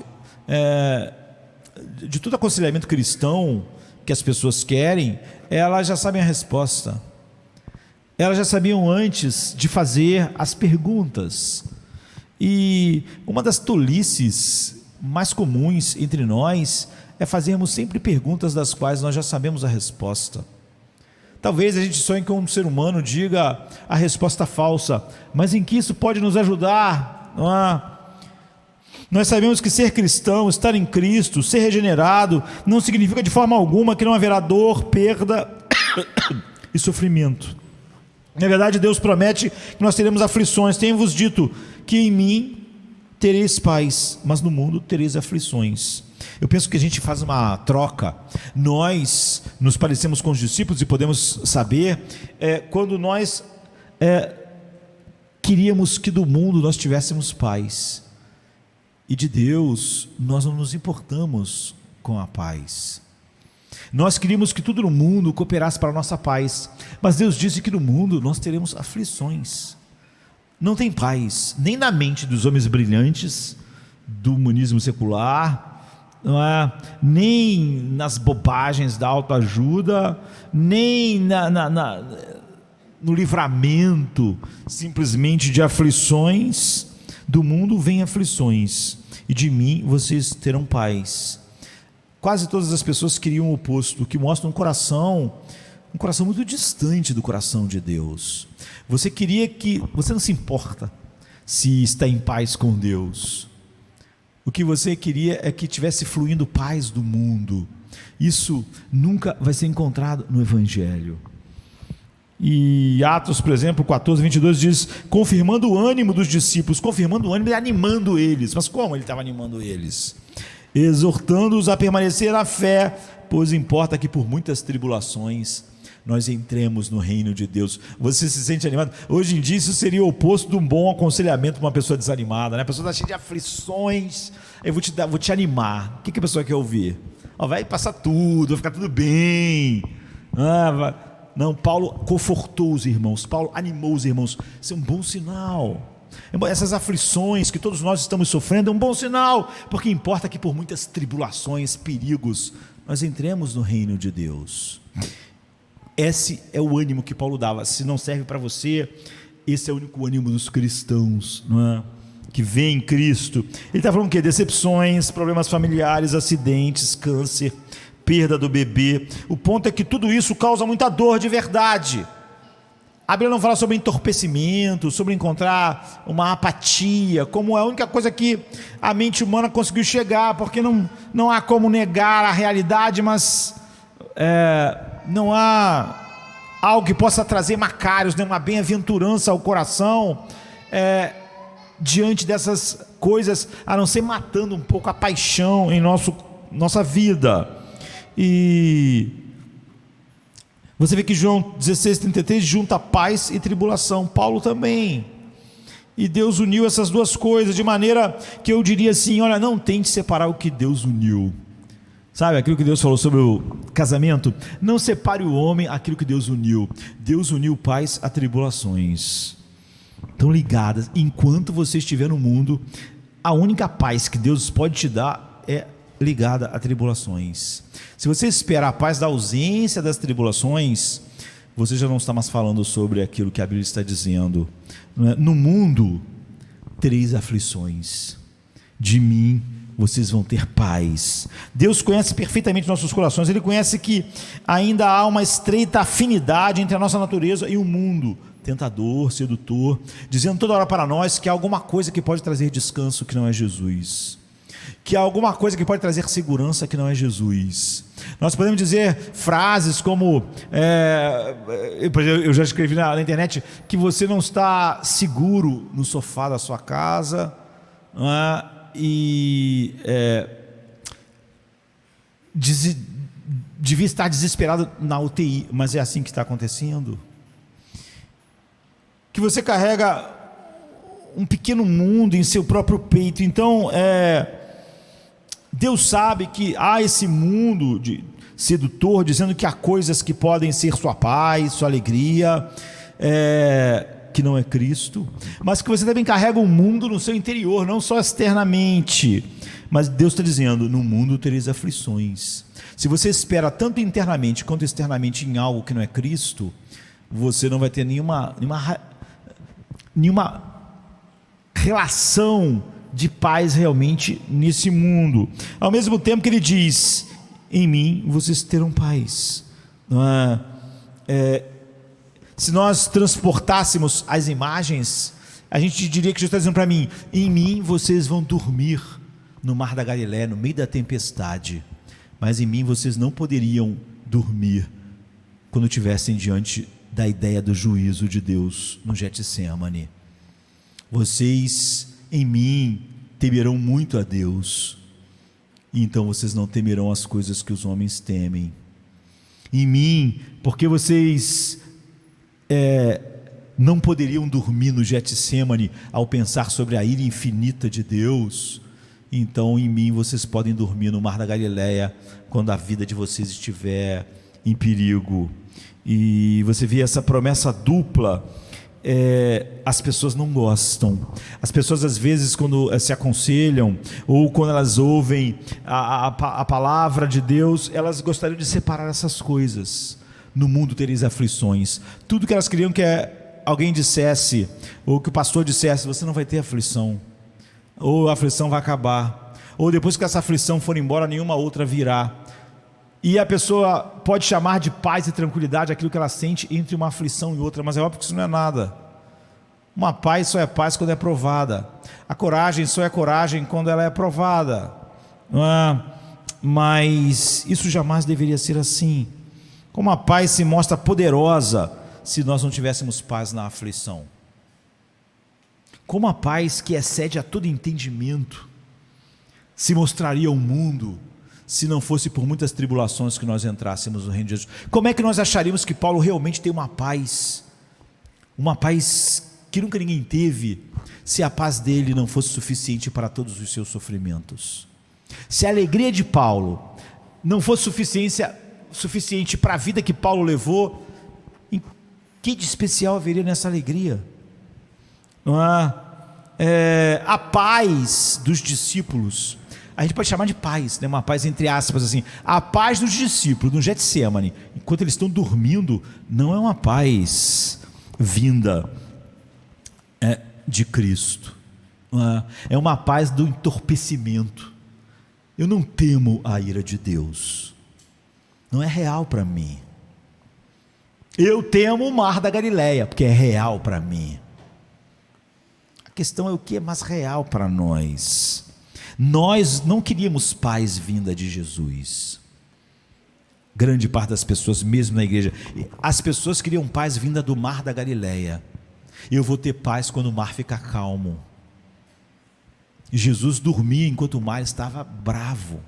de todo aconselhamento cristão que as pessoas querem, elas já sabem a resposta. Elas já sabiam antes de fazer as perguntas. E uma das tolices mais comuns entre nós é fazermos sempre perguntas das quais nós já sabemos a resposta. Talvez a gente sonhe que um ser humano diga a resposta falsa: mas em que isso pode nos ajudar? Não é? Nós sabemos que ser cristão, estar em Cristo, ser regenerado, não significa de forma alguma que não haverá dor, perda e sofrimento. Na verdade, Deus promete que nós teremos aflições. Tenho-vos dito que em mim tereis paz, mas no mundo tereis aflições. Eu penso que a gente faz uma troca. Nós nos parecemos com os discípulos e podemos saber quando nós queríamos que do mundo nós tivéssemos paz, e de Deus nós não nos importamos com a paz. Nós queríamos que tudo no mundo cooperasse para a nossa paz, mas Deus disse que no mundo nós teremos aflições. Não tem paz, nem na mente dos homens brilhantes do humanismo secular, não é? Nem nas bobagens da autoajuda, nem no livramento simplesmente de aflições. Do mundo vem aflições, e de mim vocês terão paz. Quase todas as pessoas queriam o oposto, que mostra um coração muito distante do coração de Deus. Você não se importa se está em paz com Deus. O que você queria é que tivesse fluindo paz do mundo. Isso nunca vai ser encontrado no Evangelho. E Atos, por exemplo, 14:22 diz: confirmando o ânimo dos discípulos, confirmando o ânimo e animando eles. Mas como ele estava animando eles? Exortando-os a permanecer na fé, pois importa que por muitas tribulações nós entremos no reino de Deus. Você se sente animado? Hoje em dia isso seria o oposto de um bom aconselhamento para uma pessoa desanimada, né? A pessoa está cheia de aflições, eu vou te animar. O que a pessoa quer ouvir? Vai passar tudo, vai ficar tudo bem. Não, Paulo confortou os irmãos, Paulo animou os irmãos. Isso é um bom sinal. Essas aflições que todos nós estamos sofrendo é um bom sinal, porque importa que por muitas tribulações, perigos, nós entremos no reino de Deus. Esse é o ânimo que Paulo dava. Se não serve para você, esse é o único ânimo dos cristãos, não é? que vê em Cristo. Ele está falando o quê? Decepções, problemas familiares, acidentes, câncer, perda do bebê. O ponto é que tudo isso causa muita dor de verdade. A Bíblia não fala sobre entorpecimento, sobre encontrar uma apatia, como é a única coisa que a mente humana conseguiu chegar, porque não há como negar a realidade, mas não há algo que possa trazer macários, né, uma bem-aventurança ao coração, diante dessas coisas, a não ser matando um pouco a paixão em nossa vida. E você vê que João 16,33 junta paz e tribulação, Paulo também, e Deus uniu essas duas coisas, de maneira que eu diria assim, olha, não tente separar o que Deus uniu, sabe, aquilo que Deus falou sobre o casamento, não separe o homem aquilo que Deus uniu paz a tribulações, estão ligadas. Enquanto você estiver no mundo, a única paz que Deus pode te dar é ligada a tribulações. Se você esperar a paz da ausência das tribulações, você já não está mais falando sobre aquilo que a Bíblia está dizendo. No mundo tereis aflições, de mim vocês vão ter paz. Deus conhece perfeitamente nossos corações, Ele conhece que ainda há uma estreita afinidade entre a nossa natureza e o mundo tentador, sedutor, dizendo toda hora para nós que há alguma coisa que pode trazer descanso que não é Jesus, que há alguma coisa que pode trazer segurança que não é Jesus. Nós podemos dizer frases como, eu já escrevi na internet, que você não está seguro no sofá da sua casa, devia estar desesperado na UTI, mas é assim que está acontecendo. Que você carrega um pequeno mundo em seu próprio peito. Então, Deus sabe que há esse mundo sedutor, dizendo que há coisas que podem ser sua paz, sua alegria, que não é Cristo, mas que você também carrega um mundo no seu interior, não só externamente, mas Deus está dizendo, no mundo tereis aflições. Se você espera tanto internamente quanto externamente em algo que não é Cristo, você não vai ter nenhuma relação de paz realmente nesse mundo. Ao mesmo tempo que ele diz, em mim vocês terão paz. Se nós transportássemos as imagens, a gente diria que Jesus está dizendo para mim, em mim vocês vão dormir no mar da Galileia, no meio da tempestade, mas em mim vocês não poderiam dormir quando estivessem diante da ideia do juízo de Deus no Getsêmani. Vocês em mim temerão muito a Deus, e então vocês não temerão as coisas que os homens temem. Em mim, porque vocês não poderiam dormir no Getsêmani ao pensar sobre a ira infinita de Deus, então em mim vocês podem dormir no mar da Galileia quando a vida de vocês estiver em perigo. E você vê essa promessa dupla. As pessoas não gostam. As pessoas às vezes, quando se aconselham ou quando elas ouvem a palavra de Deus, elas gostariam de separar essas coisas. No mundo tereis aflições. Tudo que elas queriam que alguém dissesse, ou que o pastor dissesse, você não vai ter aflição, ou a aflição vai acabar, ou depois que essa aflição for embora, nenhuma outra virá. E a pessoa pode chamar de paz e tranquilidade aquilo que ela sente entre uma aflição e outra, mas é óbvio que isso não é nada. Uma paz só é paz quando é provada. A coragem só é coragem quando ela é provada. Mas isso jamais deveria ser assim. Como a paz se mostra poderosa se nós não tivéssemos paz na aflição. Como a paz que excede a todo entendimento se mostraria ao mundo se não fosse por muitas tribulações que nós entrássemos no reino de Jesus. Como é que nós acharíamos que Paulo realmente tem uma paz que nunca ninguém teve, se a paz dele não fosse suficiente para todos os seus sofrimentos? Se a alegria de Paulo não fosse suficiente para a vida que Paulo levou, que de especial haveria nessa alegria? Não é? A paz dos discípulos, a gente pode chamar de paz, né? Uma paz entre aspas assim. A paz dos discípulos no Getsêmani, enquanto eles estão dormindo, não é uma paz vinda de Cristo. É uma paz do entorpecimento. Eu não temo a ira de Deus, não é real para mim. Eu temo o mar da Galileia, porque é real para mim. A questão é o que é mais real para nós. Nós não queríamos paz vinda de Jesus. Grande parte das pessoas, mesmo na igreja, as pessoas queriam paz vinda do mar da Galileia. Eu vou ter paz quando o mar ficar calmo. Jesus dormia enquanto o mar estava bravo.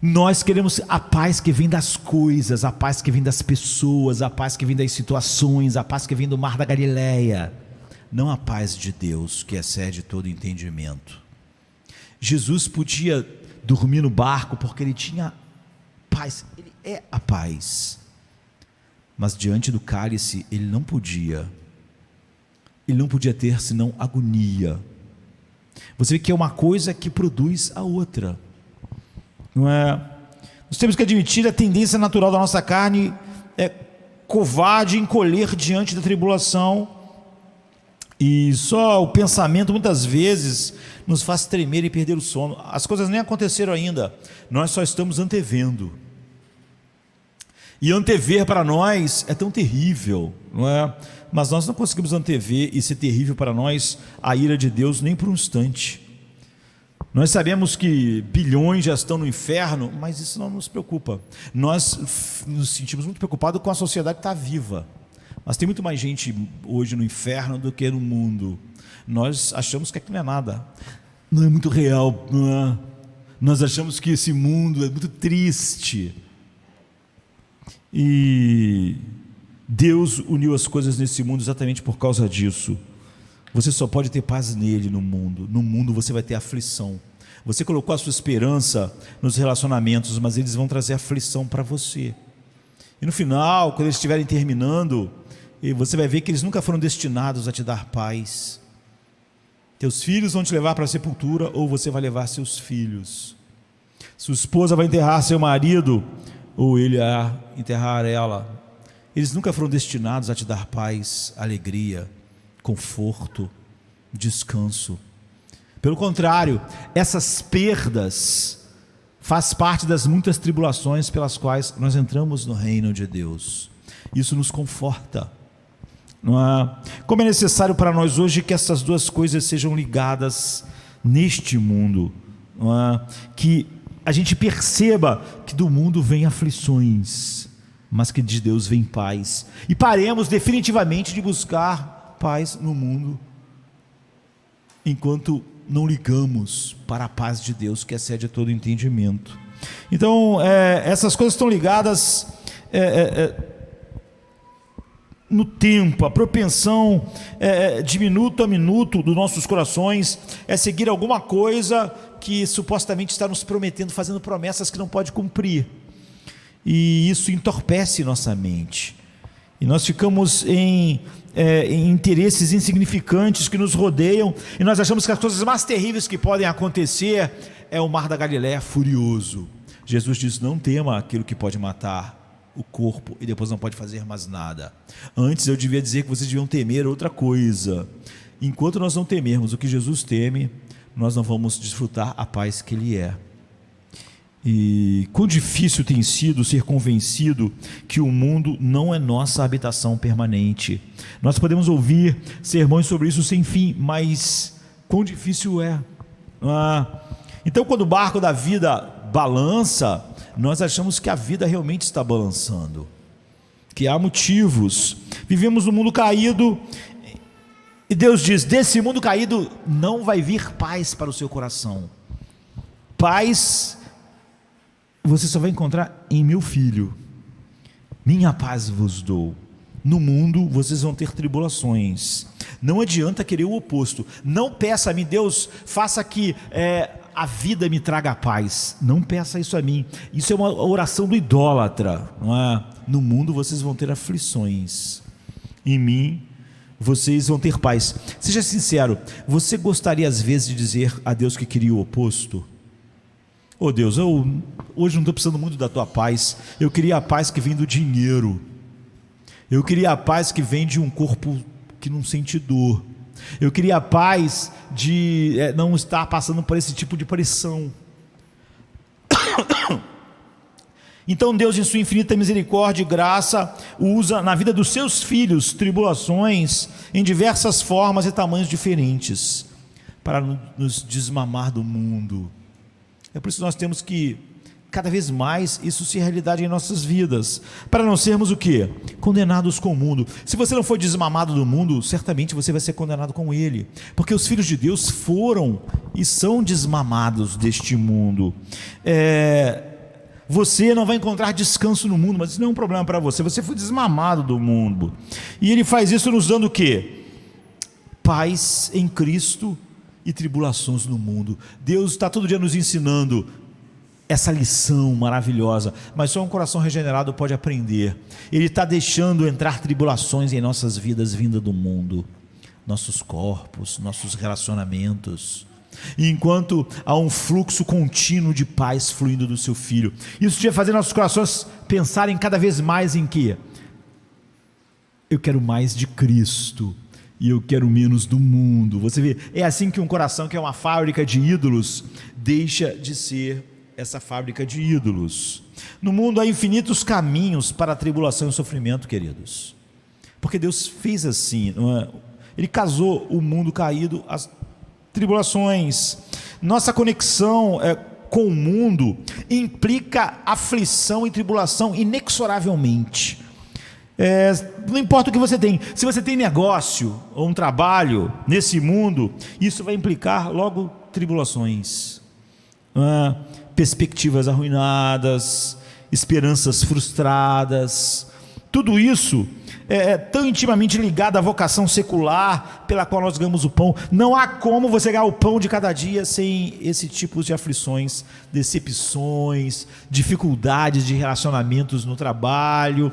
Nós queremos a paz que vem das coisas, a paz que vem das pessoas, a paz que vem das situações, a paz que vem do mar da Galileia, não a paz de Deus que excede todo entendimento. Jesus podia dormir no barco porque ele tinha paz, ele é a paz, mas diante do cálice ele não podia ter senão agonia. Você vê que é uma coisa que produz a outra, não é? Nós temos que admitir a tendência natural da nossa carne é covarde, encolher diante da tribulação, e só o pensamento muitas vezes nos faz tremer e perder o sono. As coisas nem aconteceram ainda, nós só estamos antevendo, e antever para nós é tão terrível, não é? Mas nós não conseguimos antever e ser terrível para nós a ira de Deus nem por um instante. Nós sabemos que bilhões já estão no inferno, mas isso não nos preocupa. Nós nos sentimos muito preocupados com a sociedade que está viva, mas tem muito mais gente hoje no inferno do que no mundo. Nós achamos que aquilo não é nada, não é muito real, não é? Nós achamos que esse mundo é muito triste, e Deus uniu as coisas nesse mundo exatamente por causa disso. Você só pode ter paz nele, no mundo você vai ter aflição. Você colocou a sua esperança nos relacionamentos, mas eles vão trazer aflição para você, e no final, quando eles estiverem terminando, você vai ver que eles nunca foram destinados a te dar paz. Teus filhos vão te levar para a sepultura, ou você vai levar seus filhos. Sua esposa vai enterrar seu marido, ou ele a enterrar ela. Eles nunca foram destinados a te dar paz, alegria, conforto, descanso. Pelo contrário, essas perdas faz parte das muitas tribulações pelas quais nós entramos no reino de Deus. Isso nos conforta, não é? Como é necessário para nós hoje que essas duas coisas sejam ligadas neste mundo, não é? Que a gente perceba que do mundo vem aflições, mas que de Deus vem paz, e paremos definitivamente de buscar paz no mundo, enquanto não ligamos para a paz de Deus que excede todo entendimento. Então, essas coisas estão ligadas no tempo. A propensão de minuto a minuto dos nossos corações é seguir alguma coisa que supostamente está nos prometendo, fazendo promessas que não pode cumprir, e isso entorpece nossa mente, e nós ficamos em interesses insignificantes que nos rodeiam, e nós achamos que as coisas mais terríveis que podem acontecer é o mar da Galileia furioso. Jesus diz: não tema aquilo que pode matar o corpo e depois não pode fazer mais nada. Antes eu devia dizer que vocês deviam temer outra coisa. Enquanto nós não temermos o que Jesus teme, nós não vamos desfrutar a paz que Ele é. E quão difícil tem sido ser convencido que o mundo não é nossa habitação permanente. Nós podemos ouvir sermões sobre isso sem fim, mas quão difícil é. Então, quando o barco da vida balança, nós achamos que a vida realmente está balançando, que há motivos. Vivemos num mundo caído, e Deus diz: desse mundo caído não vai vir paz para o seu coração. Paz você só vai encontrar em meu filho. Minha paz vos dou. No mundo vocês vão ter tribulações. Não adianta querer o oposto. Não peça a mim: Deus, faça que a vida me traga paz. Não peça isso a mim. Isso é uma oração do idólatra, não é? No mundo vocês vão ter aflições. Em mim vocês vão ter paz. Seja sincero, você gostaria às vezes de dizer a Deus que queria o oposto? Oh Deus, eu hoje não estou precisando muito da tua paz. Eu queria a paz que vem do dinheiro. Eu queria a paz que vem de um corpo que não sente dor. Eu queria a paz de não estar passando por esse tipo de pressão. Então Deus, em sua infinita misericórdia e graça, usa na vida dos seus filhos tribulações em diversas formas e tamanhos diferentes, para nos desmamar do mundo. É por isso que nós temos que, cada vez mais, isso ser realidade em nossas vidas, para não sermos o quê? Condenados com o mundo. Se você não for desmamado do mundo, certamente você vai ser condenado com ele, porque os filhos de Deus foram e são desmamados deste mundo. Você não vai encontrar descanso no mundo, mas isso não é um problema para você. Você foi desmamado do mundo. E Ele faz isso nos dando o quê? Paz em Cristo e tribulações no mundo. Deus está todo dia nos ensinando essa lição maravilhosa, mas só um coração regenerado pode aprender. Ele está deixando entrar tribulações em nossas vidas vinda do mundo, nossos corpos, nossos relacionamentos. E enquanto há um fluxo contínuo de paz fluindo do seu Filho, isso devia fazer nossos corações pensarem cada vez mais em quê? Eu quero mais de Cristo e eu quero menos do mundo. Você vê, é assim que um coração que é uma fábrica de ídolos deixa de ser essa fábrica de ídolos. No mundo há infinitos caminhos para a tribulação e o sofrimento, queridos, porque Deus fez assim, não é? Ele casou o mundo caído às tribulações. Nossa conexão com o mundo implica aflição e tribulação inexoravelmente. Não importa o que você tem, se você tem negócio ou um trabalho nesse mundo, isso vai implicar logo tribulações, perspectivas arruinadas, esperanças frustradas. Tudo isso é tão intimamente ligado à vocação secular pela qual nós ganhamos o pão. Não há como você ganhar o pão de cada dia sem esse tipo de aflições, decepções, dificuldades de relacionamentos no trabalho,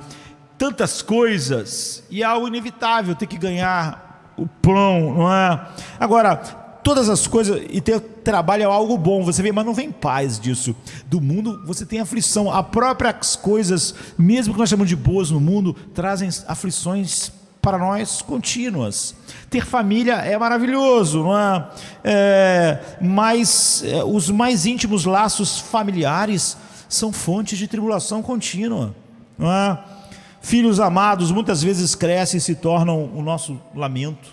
tantas coisas, e é algo inevitável ter que ganhar o pão, não é? Agora, todas as coisas, e ter trabalho é algo bom, você vê, mas não vem paz disso. Do mundo você tem aflição. As próprias coisas, mesmo que nós chamamos de boas no mundo, trazem aflições para nós contínuas. Ter família é maravilhoso, não é? Mas os mais íntimos laços familiares são fontes de tribulação contínua, não é? Filhos amados muitas vezes crescem e se tornam o nosso lamento,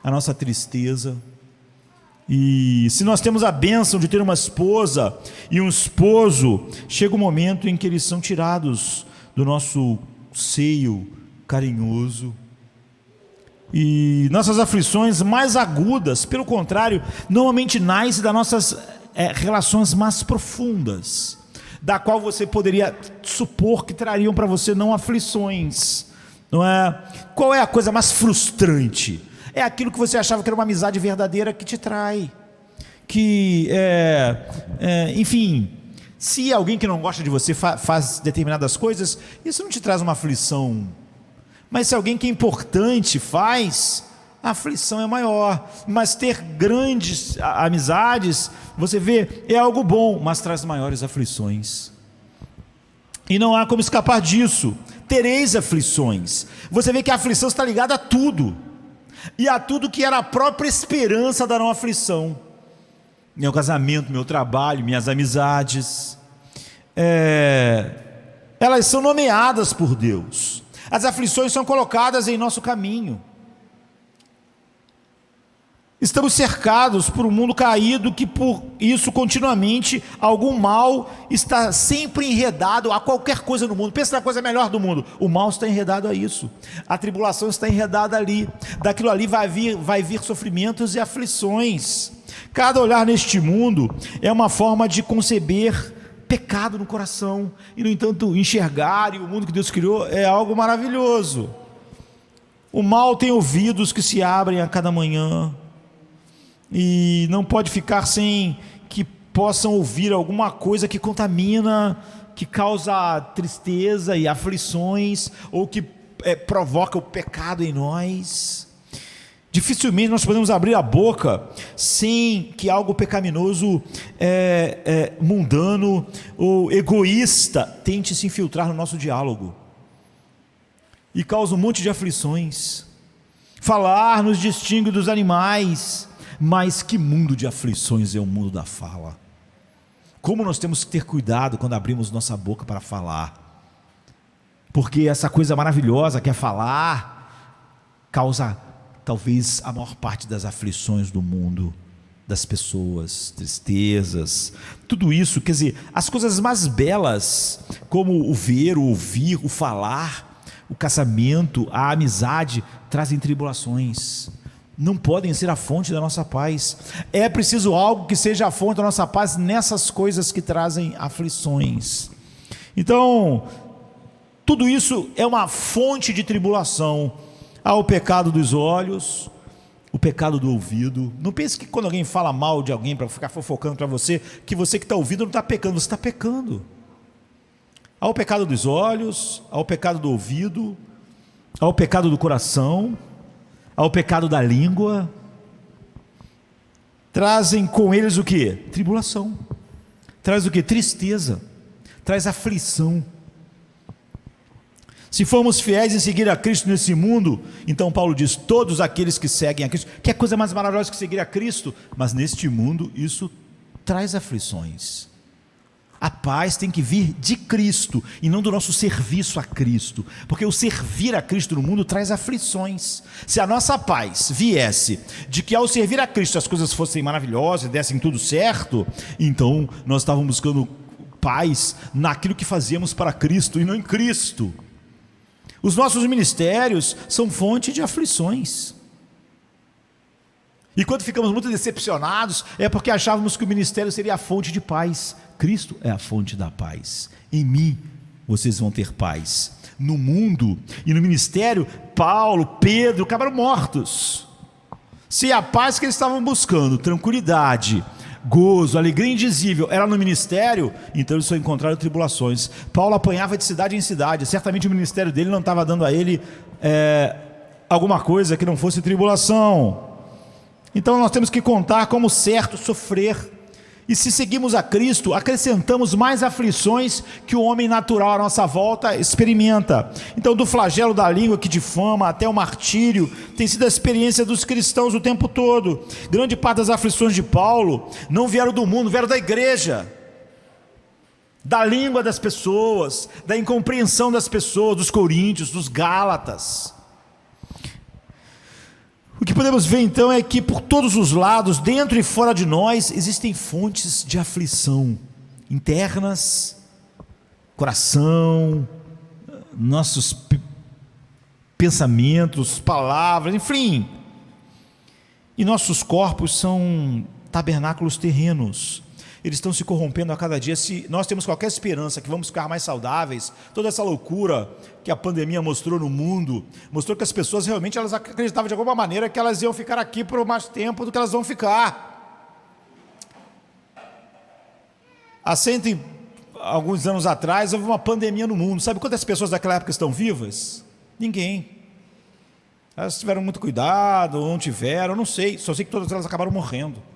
a nossa tristeza. E se nós temos a bênção de ter uma esposa e um esposo, chega um momento em que eles são tirados do nosso seio carinhoso. E nossas aflições mais agudas, pelo contrário, normalmente nascem das nossas relações mais profundas, da qual você poderia supor que trariam para você não aflições, não é? Qual é a coisa mais frustrante? É aquilo que você achava que era uma amizade verdadeira que te trai, enfim, se alguém que não gosta de você faz determinadas coisas, isso não te traz uma aflição, mas se alguém que é importante faz, a aflição é maior. Mas ter grandes amizades, você vê, é algo bom, mas traz maiores aflições, e não há como escapar disso. Tereis aflições. Você vê que a aflição está ligada a tudo, e a tudo que era a própria esperança da não aflição. Meu casamento, meu trabalho, minhas amizades, elas são nomeadas por Deus. As aflições são colocadas em nosso caminho. Estamos cercados por um mundo caído, que por isso continuamente algum mal está sempre enredado a qualquer coisa no mundo. Pensa na coisa melhor do mundo, o mal está enredado a isso, a tribulação está enredada ali, daquilo ali vai vir sofrimentos e aflições. Cada olhar neste mundo é uma forma de conceber pecado no coração, e no entanto enxergar o mundo que Deus criou é algo maravilhoso. O mal tem ouvidos que se abrem a cada manhã, e não pode ficar sem que possam ouvir alguma coisa que contamina, que causa tristeza e aflições, ou que provoca o pecado em nós. Dificilmente nós podemos abrir a boca sem que algo pecaminoso, mundano ou egoísta tente se infiltrar no nosso diálogo, e causa um monte de aflições. Falar nos distingue dos animais. Mas que mundo de aflições é o mundo da fala. Como nós temos que ter cuidado quando abrimos nossa boca para falar. Porque essa coisa maravilhosa que é falar causa talvez a maior parte das aflições do mundo, das pessoas, tristezas, tudo isso. Quer dizer, as coisas mais belas, como o ver, o ouvir, o falar, o casamento, a amizade, trazem tribulações. Não podem ser a fonte da nossa paz. É preciso algo que seja a fonte da nossa paz nessas coisas que trazem aflições. Então, tudo isso é uma fonte de tribulação. Há o pecado dos olhos, o pecado do ouvido. Não pense que quando alguém fala mal de alguém para ficar fofocando para você, que você que está ouvindo não está pecando, você está pecando. Há o pecado dos olhos, há o pecado do ouvido, há o pecado do coração, há o pecado da língua. Trazem com eles o que? Tribulação. Traz o que? Tristeza. Traz aflição. Se formos fiéis em seguir a Cristo nesse mundo, então Paulo diz, todos aqueles que seguem a Cristo, que é coisa mais maravilhosa que seguir a Cristo, mas neste mundo isso traz aflições. A paz tem que vir de Cristo e não do nosso serviço a Cristo, porque o servir a Cristo no mundo traz aflições. Se a nossa paz viesse de que ao servir a Cristo as coisas fossem maravilhosas e dessem tudo certo, então nós estávamos buscando paz naquilo que fazíamos para Cristo e não em Cristo. Os nossos ministérios são fonte de aflições. E quando ficamos muito decepcionados, é porque achávamos que o ministério seria a fonte de paz. Cristo é a fonte da paz. Em mim vocês vão ter paz. No mundo e no ministério, Paulo, Pedro acabaram mortos. Se a paz que eles estavam buscando, tranquilidade, gozo, alegria indizível, era no ministério, então eles só encontraram tribulações. Paulo apanhava de cidade em cidade. Certamente o ministério dele não estava dando a ele alguma coisa que não fosse tribulação. Então nós temos que contar como certo sofrer. E se seguimos a Cristo, acrescentamos mais aflições que o homem natural à nossa volta experimenta. Então, do flagelo da língua que difama até o martírio, tem sido a experiência dos cristãos o tempo todo. Grande parte das aflições de Paulo não vieram do mundo, vieram da igreja, da língua das pessoas, da incompreensão das pessoas, dos coríntios, dos gálatas. O que podemos ver então é que por todos os lados, dentro e fora de nós, existem fontes de aflição internas, coração, nossos pensamentos, palavras, enfim. E nossos corpos são tabernáculos terrenos. Eles estão se corrompendo a cada dia. Se nós temos qualquer esperança que vamos ficar mais saudáveis, toda essa loucura que a pandemia mostrou no mundo, mostrou que as pessoas realmente elas acreditavam de alguma maneira que elas iam ficar aqui por mais tempo do que elas vão ficar. Há alguns anos atrás houve uma pandemia no mundo. Sabe quantas pessoas daquela época estão vivas? Ninguém. Elas tiveram muito cuidado, ou não tiveram, não sei. Só sei que todas elas acabaram morrendo.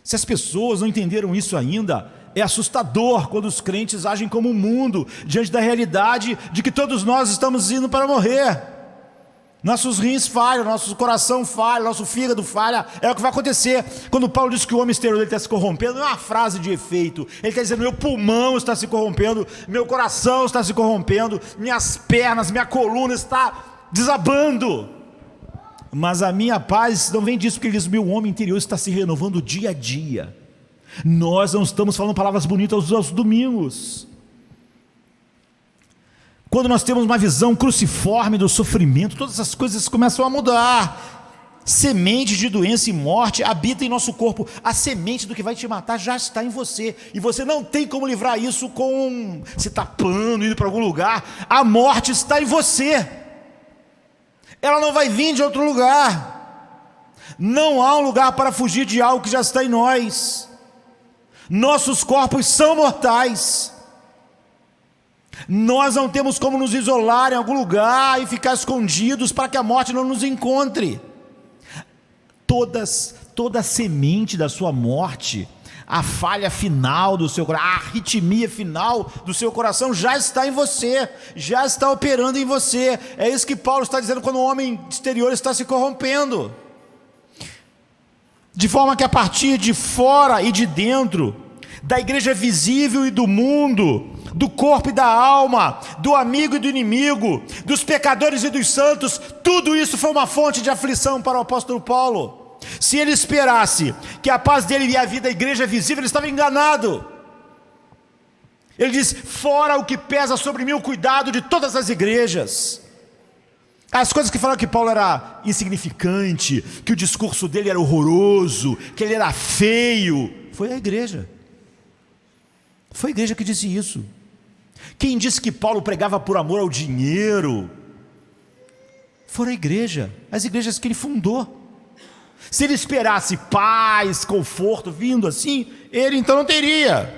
Se as pessoas não entenderam isso ainda, é assustador quando os crentes agem como o mundo, diante da realidade de que todos nós estamos indo para morrer. Nossos rins falham, nosso coração falha, nosso fígado falha, é o que vai acontecer. Quando Paulo diz que o homem exterior está se corrompendo, não é uma frase de efeito, ele está dizendo, meu pulmão está se corrompendo, meu coração está se corrompendo, minhas pernas, minha coluna está desabando. Mas a minha paz não vem disso, porque ele diz, meu homem interior está se renovando dia a dia. Nós não estamos falando palavras bonitas aos domingos. Quando nós temos uma visão cruciforme do sofrimento, todas as coisas começam a mudar. Semente de doença e morte habita em nosso corpo. A semente do que vai te matar já está em você, e você não tem como livrar isso com se tapando, indo para algum lugar. A morte está em você. Ela não vai vir de outro lugar. Não há um lugar para fugir de algo que já está em nós. Nossos corpos são mortais. Nós não temos como nos isolar em algum lugar e ficar escondidos para que a morte não nos encontre. Toda a semente da sua morte A falha final do seu coração, a arritmia final do seu coração já está em você, já está operando em você. É isso que Paulo está dizendo quando o homem exterior está se corrompendo. De forma que a partir de fora e de dentro, da igreja visível e do mundo, do corpo e da alma, do amigo e do inimigo, dos pecadores e dos santos, tudo isso foi uma fonte de aflição para o apóstolo Paulo. Se ele esperasse que a paz dele e a vida da igreja visível, ele estava enganado. Ele diz: fora o que pesa sobre mim, o cuidado de todas as igrejas. As coisas que falaram que Paulo era insignificante, que o discurso dele era horroroso, que ele era feio, foi a igreja. Foi a igreja que disse isso. Quem disse que Paulo pregava por amor ao dinheiro? Foi a igreja, as igrejas que ele fundou. Se ele esperasse paz, conforto vindo assim, ele então não teria.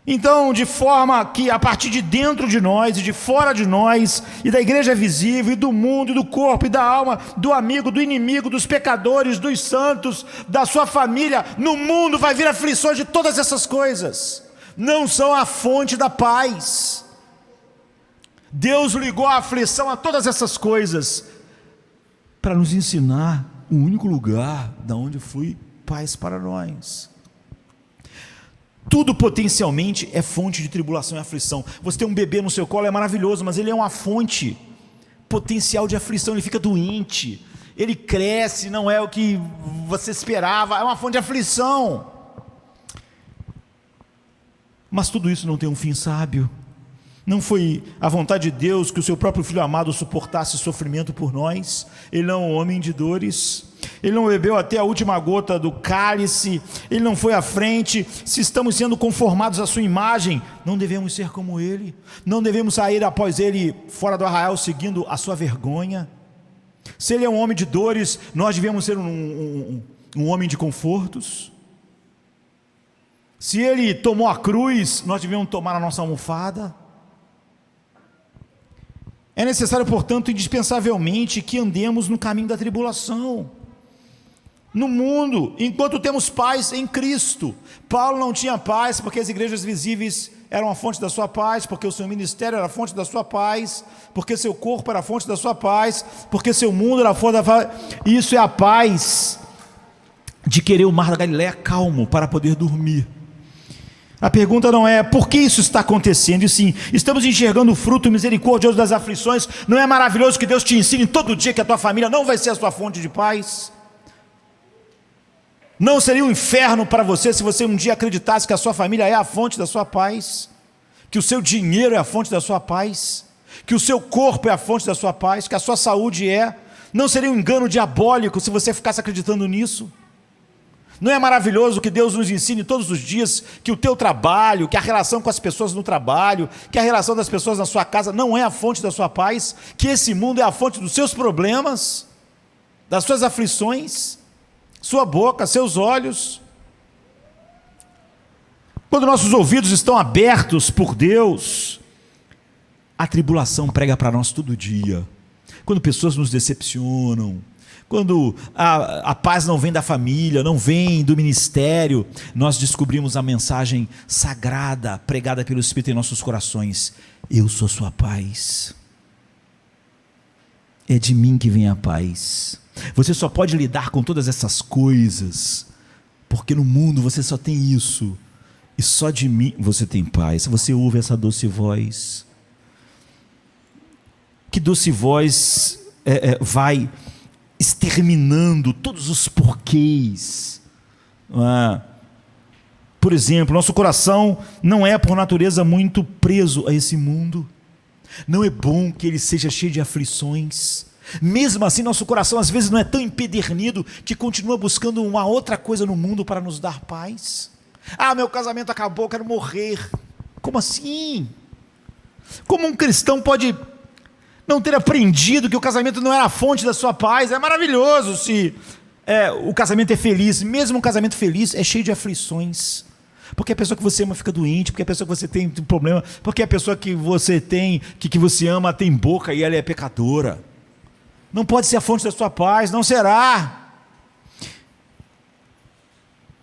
Então, de forma que a partir de dentro de nós e de fora de nós, e da igreja visível, e do mundo, e do corpo, e da alma, do amigo, do inimigo, dos pecadores, dos santos, da sua família, no mundo vai vir aflições de todas essas coisas. Não são a fonte da paz. Deus ligou a aflição a todas essas coisas para nos ensinar o único lugar da onde flui paz para nós. Tudo potencialmente é fonte de tribulação e aflição. Você tem um bebê no seu colo, é maravilhoso, mas ele é uma fonte potencial de aflição. Ele fica doente, ele cresce, não é o que você esperava, é uma fonte de aflição. Mas tudo isso não tem um fim sábio. Não foi a vontade de Deus que o seu próprio Filho amado suportasse sofrimento por nós. Ele não é um homem de dores, ele não bebeu até a última gota do cálice, ele não foi à frente. Se estamos sendo conformados à sua imagem, não devemos ser como ele, não devemos sair após ele fora do arraial seguindo a sua vergonha. Se ele é um homem de dores, nós devemos ser um homem de confortos. Se ele tomou a cruz, nós devemos tomar a nossa almofada. É necessário, portanto, indispensavelmente que andemos no caminho da tribulação. No mundo, enquanto temos paz em Cristo. Paulo não tinha paz porque as igrejas visíveis eram a fonte da sua paz, porque o seu ministério era a fonte da sua paz, porque seu corpo era a fonte da sua paz, porque seu mundo era a fonte da paz. Isso é a paz de querer o mar da Galileia calmo para poder dormir. A pergunta não é por que isso está acontecendo, e sim, estamos enxergando o fruto misericordioso das aflições. Não é maravilhoso que Deus te ensine todo dia que a tua família não vai ser a sua fonte de paz? Não seria um inferno para você se você um dia acreditasse que a sua família é a fonte da sua paz, que o seu dinheiro é a fonte da sua paz, que o seu corpo é a fonte da sua paz, que a sua saúde é? Não seria um engano diabólico se você ficasse acreditando nisso? Não é maravilhoso que Deus nos ensine todos os dias que o teu trabalho, que a relação com as pessoas no trabalho, que a relação das pessoas na sua casa não é a fonte da sua paz, que esse mundo é a fonte dos seus problemas, das suas aflições, sua boca, seus olhos. Quando nossos ouvidos estão abertos por Deus, a tribulação prega para nós todo dia. Quando pessoas nos decepcionam, quando a paz não vem da família, não vem do ministério, nós descobrimos a mensagem sagrada, pregada pelo Espírito em nossos corações: eu sou sua paz, é de mim que vem a paz. Você só pode lidar com todas essas coisas, porque no mundo você só tem isso, e só de mim você tem paz. Você ouve essa doce voz, que doce voz vai exterminando todos os porquês. Por exemplo, nosso coração não é por natureza muito preso a esse mundo. Não é bom que ele seja cheio de aflições. Mesmo assim, nosso coração às vezes não é tão empedernido que continua buscando uma outra coisa no mundo para nos dar paz. Meu casamento acabou, quero morrer. Como assim? Como um cristão pode não ter aprendido que o casamento não era a fonte da sua paz? É maravilhoso se o casamento é feliz. Mesmo um casamento feliz é cheio de aflições, porque a pessoa que você ama fica doente, porque a pessoa que você tem um problema, porque a pessoa que você tem, que você ama, tem boca e ela é pecadora. Não pode ser a fonte da sua paz, não será.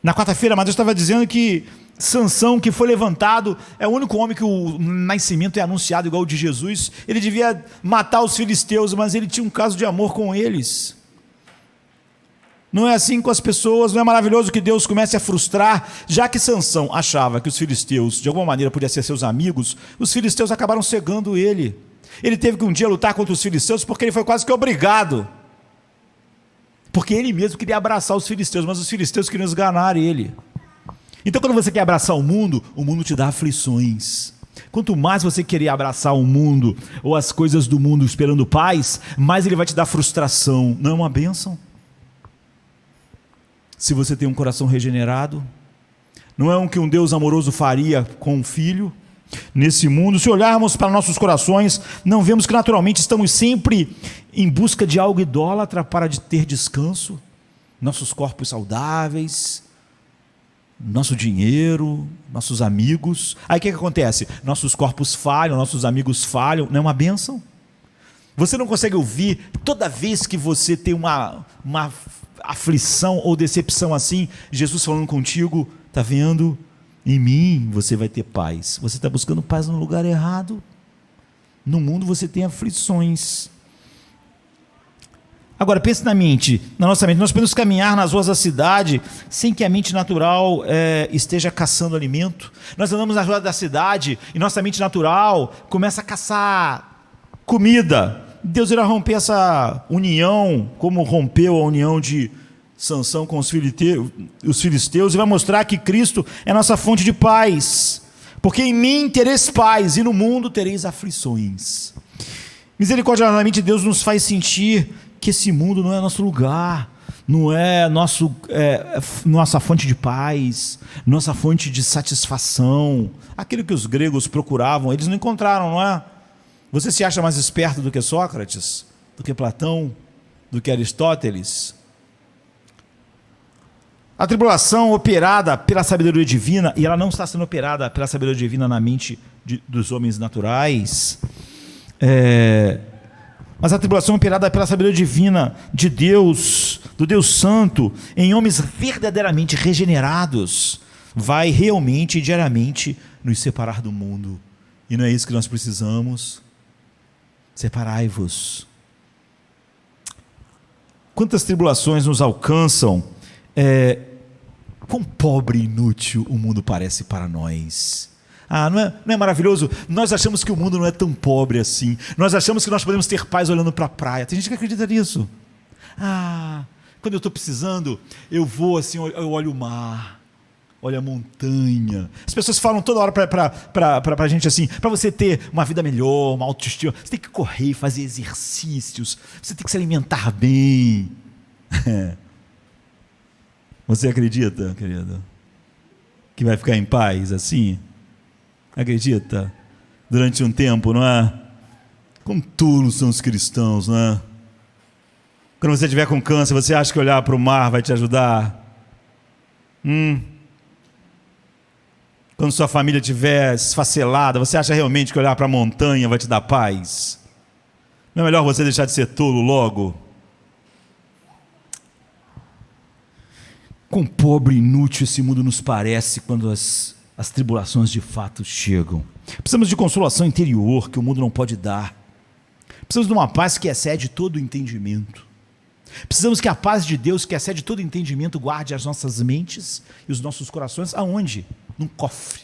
Na quarta-feira, Mateus estava dizendo que Sansão, que foi levantado, é o único homem que o nascimento é anunciado igual o de Jesus. Ele devia matar os filisteus, mas ele tinha um caso de amor com eles. Não é assim com as pessoas? Não é maravilhoso que Deus comece a frustrar? Já que Sansão achava que os filisteus de alguma maneira podiam ser seus amigos, os filisteus acabaram cegando ele. Ele teve que um dia lutar contra os filisteus porque ele foi quase que obrigado, porque ele mesmo queria abraçar os filisteus, mas os filisteus queriam esganar ele. Então, quando você quer abraçar o mundo te dá aflições. Quanto mais você querer abraçar o mundo ou as coisas do mundo esperando paz, mais ele vai te dar frustração. Não é uma bênção? Se você tem um coração regenerado, não é o que um Deus amoroso faria com um filho? Nesse mundo, se olharmos para nossos corações, não vemos que naturalmente estamos sempre em busca de algo idólatra para ter descanso? Nossos corpos saudáveis, nosso dinheiro, nossos amigos. Aí o que acontece? Nossos corpos falham, nossos amigos falham. Não é uma bênção? Você não consegue ouvir toda vez que você tem uma aflição ou decepção assim, Jesus falando contigo: está vendo? Em mim você vai ter paz. Você está buscando paz no lugar errado. No mundo você tem aflições. Agora pense na nossa mente. Nós podemos caminhar nas ruas da cidade sem que a mente natural esteja caçando alimento. Nós andamos nas ruas da cidade e nossa mente natural começa a caçar comida. Deus irá romper essa união, como rompeu a união de Sansão com os filisteus, e vai mostrar que Cristo é a nossa fonte de paz. Porque em mim tereis paz e no mundo tereis aflições. Misericordiosamente Deus nos faz sentir que esse mundo não é nosso lugar, não é nossa fonte de paz, nossa fonte de satisfação. Aquilo que os gregos procuravam, eles não encontraram, não é? Você se acha mais esperto do que Sócrates, do que Platão, do que Aristóteles? A tribulação operada pela sabedoria divina, e ela não está sendo operada pela sabedoria divina na mente dos homens naturais, mas a tribulação operada pela sabedoria divina de Deus, do Deus Santo, em homens verdadeiramente regenerados, vai realmente e diariamente nos separar do mundo. E não é isso que nós precisamos? Separai-vos. Quantas tribulações nos alcançam, quão pobre e inútil o mundo parece para nós. Não é maravilhoso? Nós achamos que o mundo não é tão pobre assim. Nós achamos que nós podemos ter paz olhando para a praia. Tem gente que acredita nisso. Quando eu estou precisando, eu vou assim, eu olho o mar, olho a montanha. As pessoas falam toda hora para a gente assim: para você ter uma vida melhor, uma autoestima, você tem que correr, fazer exercícios, você tem que se alimentar bem. Você acredita, querido, que vai ficar em paz assim? Acredita? Durante um tempo, não é? Como tolos são os cristãos, não é? Quando você estiver com câncer, você acha que olhar para o mar vai te ajudar? Quando sua família estiver esfacelada, você acha realmente que olhar para a montanha vai te dar paz? Não é melhor você deixar de ser tolo logo? Quão pobre e inútil esse mundo nos parece quando as tribulações de fato chegam. Precisamos de consolação interior que o mundo não pode dar. Precisamos de uma paz que excede todo o entendimento. Precisamos que a paz de Deus, que excede todo o entendimento, guarde as nossas mentes e os nossos corações. Aonde? Num cofre.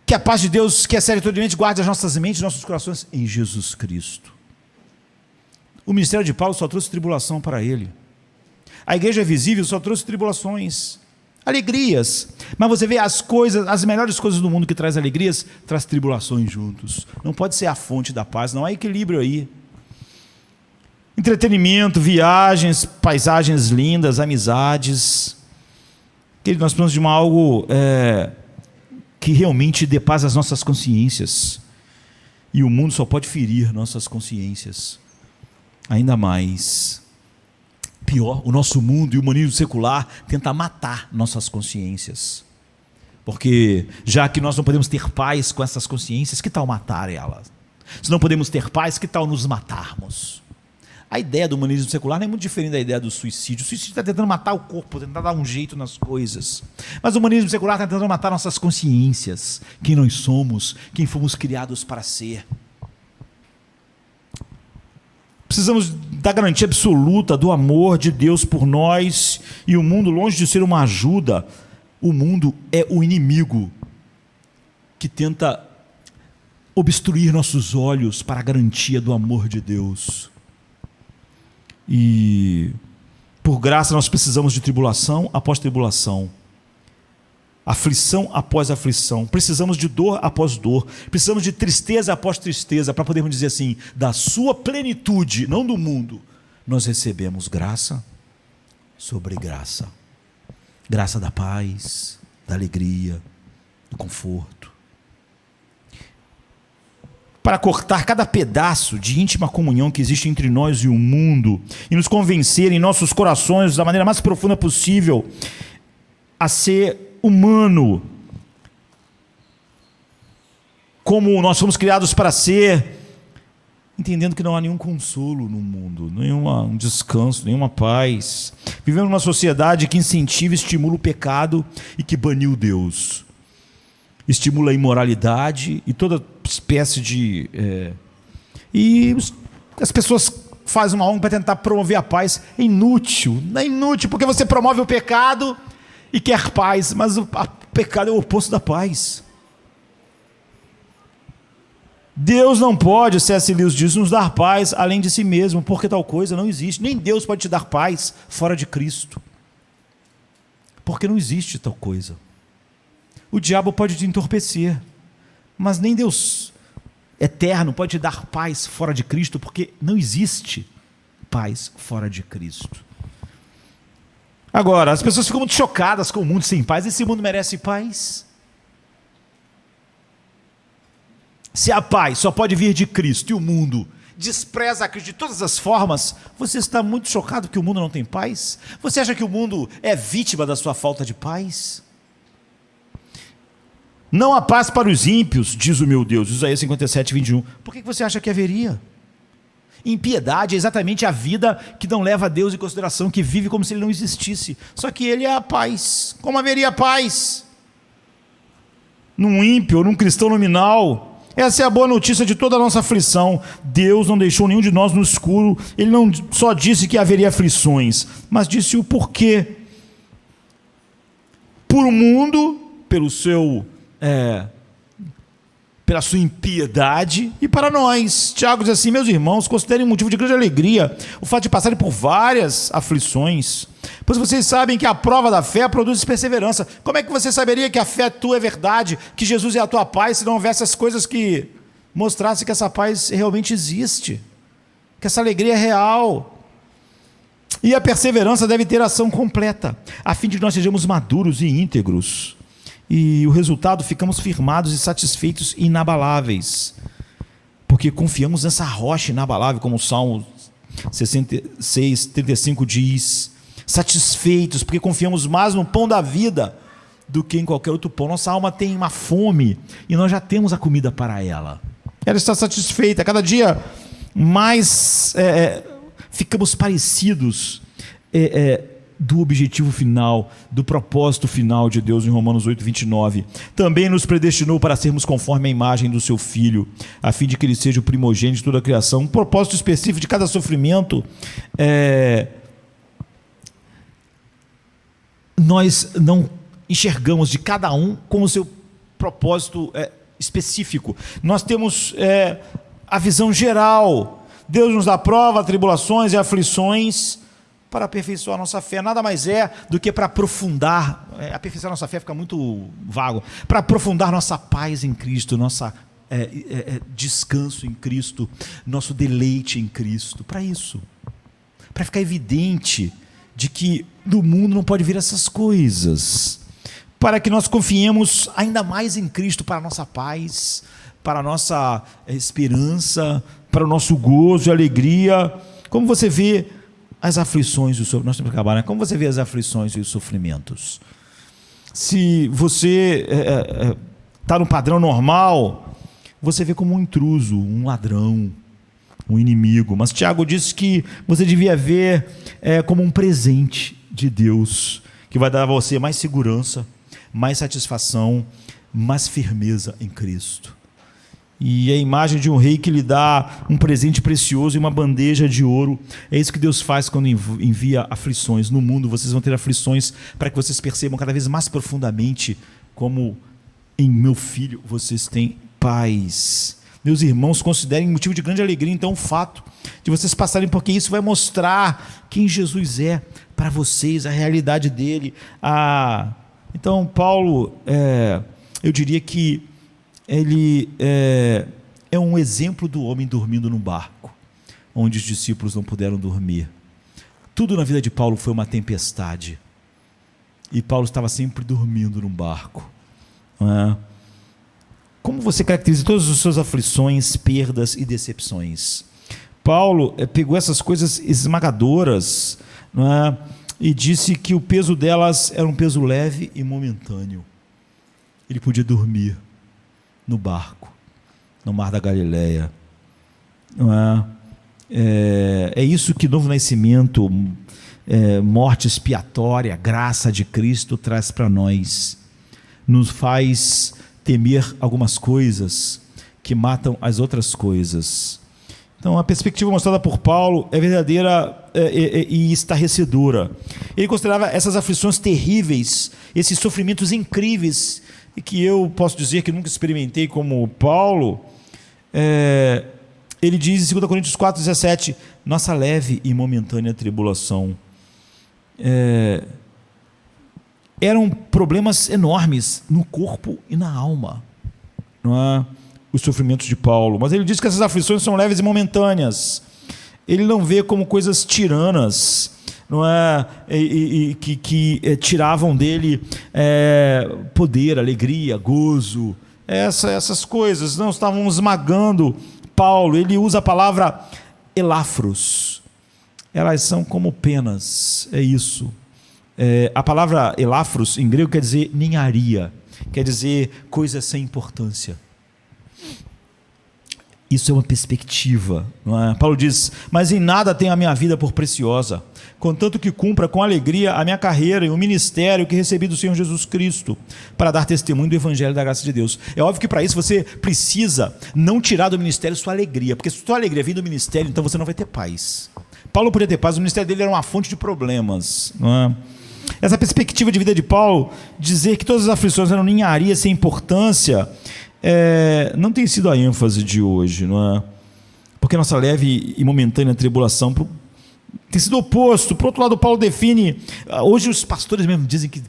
Que a paz de Deus, que excede todo o entendimento, guarde as nossas mentes e nossos corações em Jesus Cristo. O ministério de Paulo só trouxe tribulação para ele. A igreja visível só trouxe tribulações, alegrias. Mas você vê as melhores coisas do mundo que traz alegrias, traz tribulações juntos. Não pode ser a fonte da paz, não há equilíbrio aí. Entretenimento, viagens, paisagens lindas, amizades. Nós precisamos de algo que realmente dê paz às nossas consciências. E o mundo só pode ferir nossas consciências. Ainda mais. Pior, o nosso mundo e o humanismo secular tenta matar nossas consciências. Porque já que nós não podemos ter paz com essas consciências, que tal matar elas? Se não podemos ter paz, que tal nos matarmos? A ideia do humanismo secular não é muito diferente da ideia do suicídio. O suicídio está tentando matar o corpo, tentando dar um jeito nas coisas. Mas o humanismo secular está tentando matar nossas consciências, quem nós somos, quem fomos criados para ser. Precisamos da garantia absoluta do amor de Deus por nós, e o mundo, longe de ser uma ajuda, o mundo é o inimigo que tenta obstruir nossos olhos para a garantia do amor de Deus. E por graça nós precisamos de tribulação após tribulação, aflição após aflição, precisamos de dor após dor, precisamos de tristeza após tristeza, para podermos dizer assim, da sua plenitude, não do mundo, nós recebemos graça sobre graça, graça da paz, da alegria, do conforto, para cortar cada pedaço de íntima comunhão que existe entre nós e o mundo, e nos convencer em nossos corações, da maneira mais profunda possível, a ser humano, como nós fomos criados para ser, entendendo que não há nenhum consolo no mundo, nenhum descanso, nenhuma paz. Vivemos numa sociedade que incentiva e estimula o pecado e que baniu Deus. Estimula a imoralidade e toda espécie de... E as pessoas fazem uma ONG para tentar promover a paz. É inútil, porque você promove o pecado e quer paz, mas o pecado é o oposto da paz. Deus não pode, C.S. Lewis diz, nos dar paz além de si mesmo, porque tal coisa não existe. Nem Deus pode te dar paz fora de Cristo, porque não existe tal coisa. O diabo pode te entorpecer, mas nem Deus eterno pode te dar paz fora de Cristo, porque não existe paz fora de Cristo. Agora, as pessoas ficam muito chocadas com o mundo sem paz. Esse mundo merece paz? Se a paz só pode vir de Cristo e o mundo despreza a Cristo de todas as formas, você está muito chocado que o mundo não tem paz? Você acha que o mundo é vítima da sua falta de paz? Não há paz para os ímpios, diz o meu Deus, Isaías 57:21. Por que você acha que haveria? Impiedade é exatamente a vida que não leva a Deus em consideração, que vive como se ele não existisse. Só que ele é a paz. Como haveria paz num ímpio ou num cristão nominal? Essa é a boa notícia de toda a nossa aflição. Deus não deixou nenhum de nós no escuro. Ele não só disse que haveria aflições, mas disse o porquê. Por o mundo, pelo seu... pela sua impiedade, e para nós. Tiago diz assim: meus irmãos, considerem motivo de grande alegria o fato de passarem por várias aflições, pois vocês sabem que a prova da fé produz perseverança. Como é que você saberia que a fé tua é verdade, que Jesus é a tua paz, se não houvesse as coisas que mostrassem que essa paz realmente existe, que essa alegria é real? E a perseverança deve ter ação completa, a fim de que nós sejamos maduros e íntegros. E o resultado, ficamos firmados e satisfeitos e inabaláveis, porque confiamos nessa rocha inabalável, como o Salmo 66:35 diz. Satisfeitos, porque confiamos mais no pão da vida do que em qualquer outro pão. Nossa alma tem uma fome e nós já temos a comida para ela. Ela está satisfeita. Cada dia mais ficamos parecidos do objetivo final, do propósito final de Deus em Romanos 8:29. Também nos predestinou para sermos conforme a imagem do seu Filho, a fim de que ele seja o primogênito de toda a criação. Um propósito específico de cada sofrimento. Nós não enxergamos de cada um com o seu propósito específico. Nós temos a visão geral. Deus nos dá prova, tribulações e aflições para aperfeiçoar a nossa fé. Nada mais é do que para aprofundar, aperfeiçoar a nossa fé fica muito vago, para aprofundar nossa paz em Cristo, nossa descanso em Cristo, nosso deleite em Cristo, para isso, para ficar evidente de que do mundo não pode vir essas coisas, para que nós confiemos ainda mais em Cristo para a nossa paz, para a nossa esperança, para o nosso gozo e alegria. Como você vê as aflições e os sofrimentos, nós temos que acabar, né? Como você vê as aflições e os sofrimentos? Se você está no padrão normal, você vê como um intruso, um ladrão, um inimigo. Mas Tiago disse que você devia ver como um presente de Deus, que vai dar a você mais segurança, mais satisfação, mais firmeza em Cristo. E a imagem de um rei que lhe dá um presente precioso e uma bandeja de ouro. É isso que Deus faz quando envia aflições. No mundo vocês vão ter aflições para que vocês percebam cada vez mais profundamente como em meu filho vocês têm paz. Meus irmãos, considerem motivo de grande alegria então o fato de vocês passarem, porque isso vai mostrar quem Jesus é para vocês, a realidade dele. Então Paulo, eu diria que ele é um exemplo do homem dormindo num barco, onde os discípulos não puderam dormir. Tudo na vida de Paulo foi uma tempestade, e Paulo estava sempre dormindo num barco. Como você caracteriza todas as suas aflições, perdas e decepções? Paulo pegou essas coisas esmagadoras, e disse que o peso delas era um peso leve e momentâneo. Ele podia dormir no barco, no mar da Galileia. É isso que novo nascimento, morte expiatória, graça de Cristo traz para nós. Nos faz temer algumas coisas que matam as outras coisas. Então a perspectiva mostrada por Paulo é verdadeira e estarrecedora. Ele considerava essas aflições terríveis, esses sofrimentos incríveis, e que eu posso dizer que nunca experimentei como Paulo. Ele diz em 2 Coríntios 4,17, nossa leve e momentânea tribulação. Eram problemas enormes no corpo e na alma, não é? Os sofrimentos de Paulo. Mas ele diz que essas aflições são leves e momentâneas. Ele não vê como coisas tiranas, não é? Que tiravam dele poder, alegria, gozo. Essas coisas não estavam esmagando Paulo. Ele usa a palavra elafros. Elas são como penas, é isso. A palavra elafros em grego quer dizer ninharia, quer dizer coisa sem importância. Isso é uma perspectiva, não é? Paulo diz, mas em nada tenho a minha vida por preciosa, contanto que cumpra com alegria a minha carreira e o ministério que recebi do Senhor Jesus Cristo, para dar testemunho do Evangelho da graça de Deus. É óbvio que para isso você precisa não tirar do ministério sua alegria, porque se sua alegria vem do ministério, então você não vai ter paz. Paulo não podia ter paz, o ministério dele era uma fonte de problemas, não é? Essa perspectiva de vida de Paulo, dizer que todas as aflições eram ninharia sem importância, não tem sido a ênfase de hoje, não é? Porque nossa leve e momentânea tribulação tem sido oposto. Por outro lado, Paulo define, hoje os pastores mesmo dizem que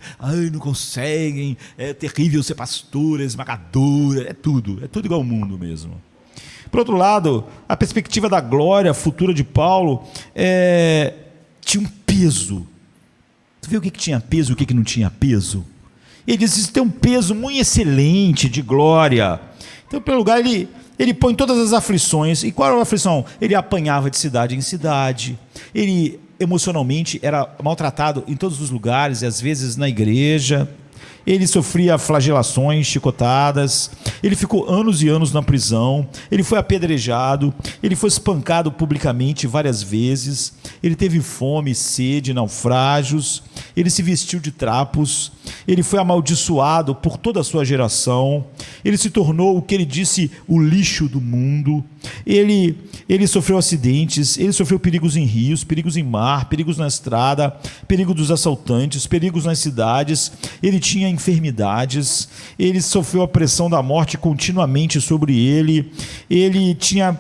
não conseguem, é terrível ser pastor, é esmagador, é tudo igual ao mundo mesmo. Por outro lado, a perspectiva da glória futura de Paulo tinha um peso. Tu viu o que tinha peso e o que não tinha peso? Ele diz, isso tem um peso muito excelente de glória. Então, pelo lugar, ele põe todas as aflições. E qual era a aflição? Ele apanhava de cidade em cidade. Ele, emocionalmente, era maltratado em todos os lugares, e às vezes na igreja. Ele sofria flagelações, chicotadas. Ele ficou anos e anos na prisão. Ele foi apedrejado. Ele foi espancado publicamente várias vezes. Ele teve fome, sede, naufrágios. Ele se vestiu de trapos. Ele foi amaldiçoado por toda a sua geração. Ele se tornou o que ele disse, o lixo do mundo. Ele sofreu acidentes. Ele sofreu perigos em rios, perigos em mar, perigos na estrada, perigo dos assaltantes, perigos nas cidades. Ele tinha enfermidades. Ele sofreu a pressão da morte continuamente sobre ele. Ele tinha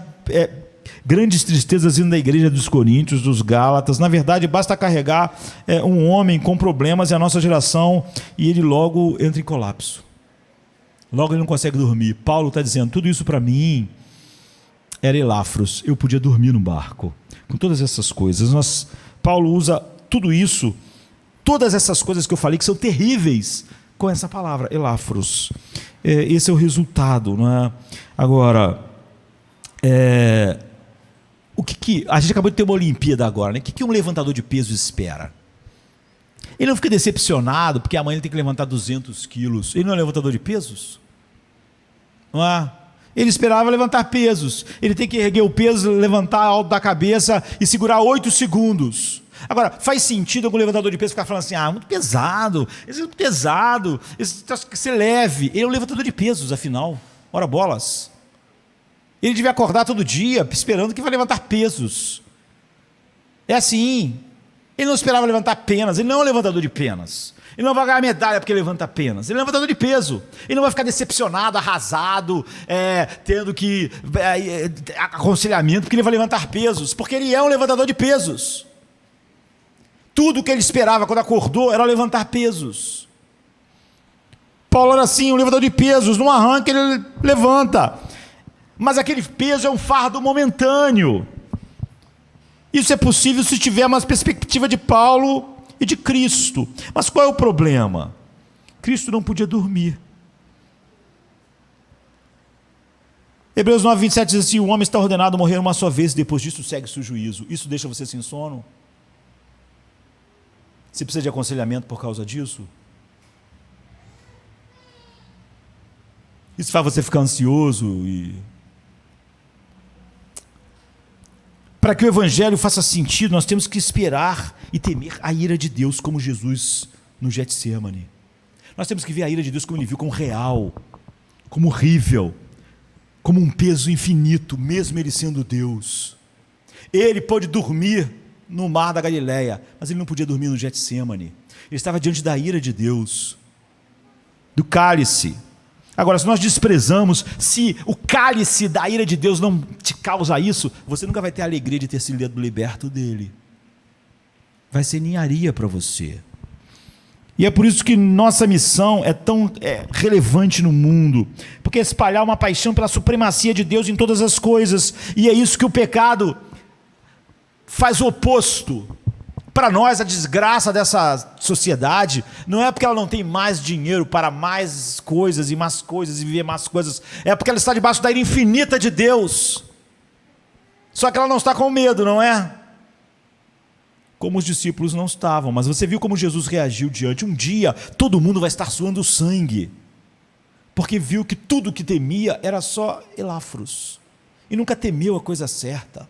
grandes tristezas indo da igreja dos Coríntios, dos Gálatas. Na verdade, basta carregar um homem com problemas e a nossa geração, e ele logo entra em colapso. Logo ele não consegue dormir. Paulo está dizendo, tudo isso para mim era elafros. Eu podia dormir no barco. Com todas essas coisas. Paulo usa tudo isso, todas essas coisas que eu falei, que são terríveis, com essa palavra, elafros. Esse é o resultado, não é? Agora, a gente acabou de ter uma Olimpíada agora, né? O que um levantador de peso espera? Ele não fica decepcionado porque amanhã ele tem que levantar 200 quilos. Ele não é levantador de pesos? Não é? Ele esperava levantar pesos. Ele tem que erguer o peso, levantar alto da cabeça e segurar 8 segundos. Agora, faz sentido algum levantador de peso ficar falando assim, muito pesado, esse é muito pesado, esse tem que ser leve. Ele é um levantador de pesos, afinal. Ora bolas. Ele devia acordar todo dia esperando que vai levantar pesos. É assim. Ele não esperava levantar penas, ele não é um levantador de penas. Ele não vai ganhar medalha porque levanta penas. Ele é um levantador de peso. Ele não vai ficar decepcionado, arrasado, tendo que aconselhamento porque ele vai levantar pesos, porque ele é um levantador de pesos. Tudo que ele esperava quando acordou era levantar pesos. Paulo era assim, um levantador de pesos. No arranque ele levanta, mas aquele peso é um fardo momentâneo. Isso é possível se tivermos uma perspectiva de Paulo e de Cristo. Mas qual é o problema? Cristo não podia dormir. Hebreus 9, 27 diz assim: o homem está ordenado a morrer uma só vez, e depois disso segue-se o juízo. Isso deixa você sem sono? Você precisa de aconselhamento por causa disso? Isso faz você ficar ansioso e... Para que o evangelho faça sentido, nós temos que esperar e temer a ira de Deus, como Jesus no Getsemane. Nós temos que ver a ira de Deus como ele viu, como real, como horrível, como um peso infinito, mesmo ele sendo Deus. Ele pôde dormir no mar da Galileia, mas ele não podia dormir no Getsemane. Ele estava diante da ira de Deus, do cálice. Agora, se nós desprezamos, se o cálice da ira de Deus não te causa isso, você nunca vai ter a alegria de ter sido liberto dele. Vai ser ninharia para você. E é por isso que nossa missão é tão relevante no mundo, porque é espalhar uma paixão pela supremacia de Deus em todas as coisas, e é isso que o pecado faz o oposto. Para nós, a desgraça dessa sociedade não é porque ela não tem mais dinheiro para mais coisas e viver mais coisas, é porque ela está debaixo da ira infinita de Deus. Só que ela não está com medo, não é? Como os discípulos não estavam, mas você viu como Jesus reagiu diante. Um dia, todo mundo vai estar suando sangue, porque viu que tudo que temia era só elafros, e nunca temeu a coisa certa,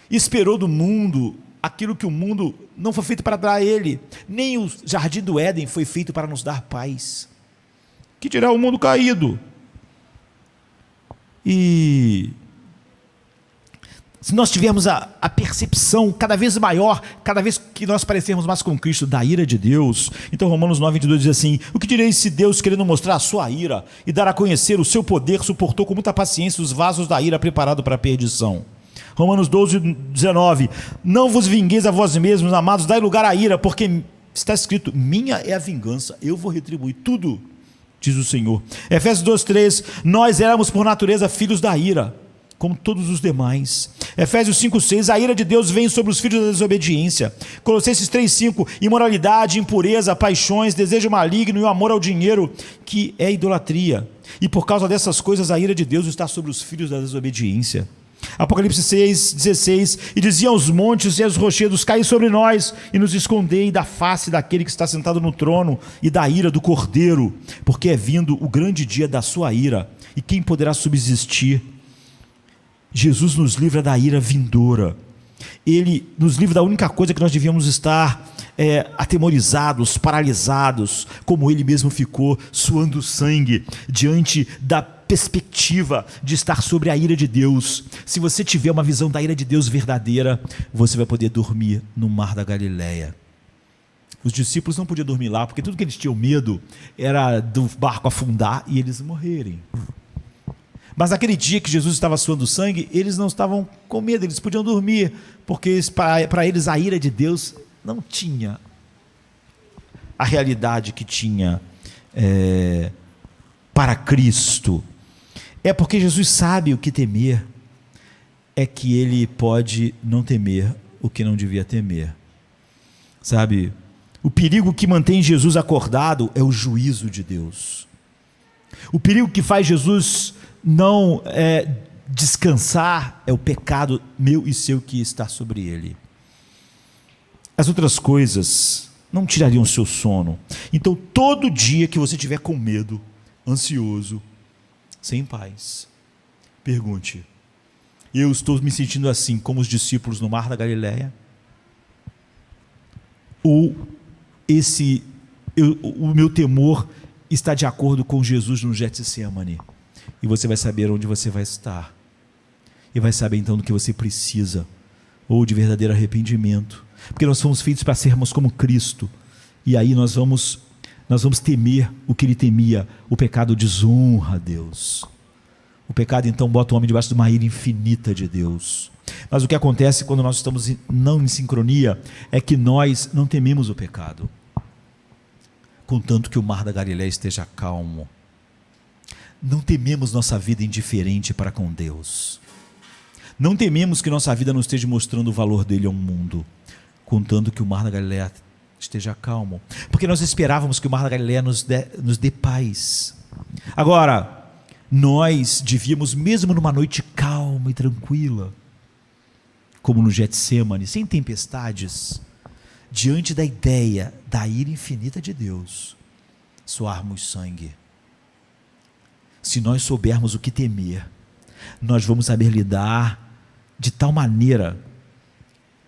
e esperou do mundo aquilo que o mundo não foi feito para dar a ele, nem o jardim do Éden foi feito para nos dar paz, que dirá o mundo caído. E se nós tivermos a percepção cada vez maior, cada vez que nós parecermos mais com Cristo, da ira de Deus, então Romanos 9, 22 diz assim: o que direis se Deus, querendo mostrar a sua ira e dar a conhecer o seu poder, suportou com muita paciência os vasos da ira preparado para a perdição? Romanos 12, 19: não vos vingueis a vós mesmos, amados, dai lugar à ira, porque está escrito: minha é a vingança, eu vou retribuir tudo, diz o Senhor. Efésios 2, 3: nós éramos por natureza filhos da ira, como todos os demais. Efésios 5, 6: a ira de Deus vem sobre os filhos da desobediência. Colossenses 3, 5: imoralidade, impureza, paixões, desejo maligno e o amor ao dinheiro, que é idolatria. E por causa dessas coisas a ira de Deus está sobre os filhos da desobediência. Apocalipse 6, 16: e diziam aos montes e aos rochedos: caí sobre nós e nos escondei da face daquele que está sentado no trono e da ira do Cordeiro, porque é vindo o grande dia da sua ira, e quem poderá subsistir? Jesus nos livra da ira vindoura. Ele nos livra da única coisa que nós devíamos estar atemorizados, paralisados, como ele mesmo ficou, suando sangue, diante da perspectiva de estar sobre a ira de Deus. Se você tiver uma visão da ira de Deus verdadeira, você vai poder dormir no mar da Galileia. Os discípulos não podiam dormir lá, porque tudo que eles tinham medo era do barco afundar e eles morrerem. Mas naquele dia que Jesus estava suando sangue, eles não estavam com medo, eles podiam dormir, porque para eles a ira de Deus não tinha a realidade que tinha para Cristo. É porque Jesus sabe o que temer, é que ele pode não temer o que não devia temer. Sabe, o perigo que mantém Jesus acordado é o juízo de Deus. O perigo que faz Jesus não descansar é o pecado meu e seu que está sobre ele. As outras coisas não tirariam o seu sono. Então todo dia que você estiver com medo, ansioso, sem paz, Pergunte: eu estou me sentindo assim como os discípulos no Mar da Galileia? Ou o meu temor está de acordo com Jesus no Getsemane? E você vai saber onde você vai estar. E vai saber então do que você precisa, ou de verdadeiro arrependimento. Porque nós fomos feitos para sermos como Cristo. E aí nós vamos temer o que ele temia. O pecado desonra a Deus. O pecado então bota o homem debaixo de uma ira infinita de Deus. Mas o que acontece quando nós estamos não em sincronia é que nós não tememos o pecado, contanto que o mar da Galileia esteja calmo. Não tememos nossa vida indiferente para com Deus. Não tememos que nossa vida não esteja mostrando o valor dele ao mundo, contanto que o mar da Galileia esteja calmo. Porque nós esperávamos que o mar da Galileia nos dê paz. Agora, nós devíamos, mesmo numa noite calma e tranquila, como no Getsemane, sem tempestades, diante da ideia da ira infinita de Deus, suarmos sangue. Se nós soubermos o que temer, nós vamos saber lidar de tal maneira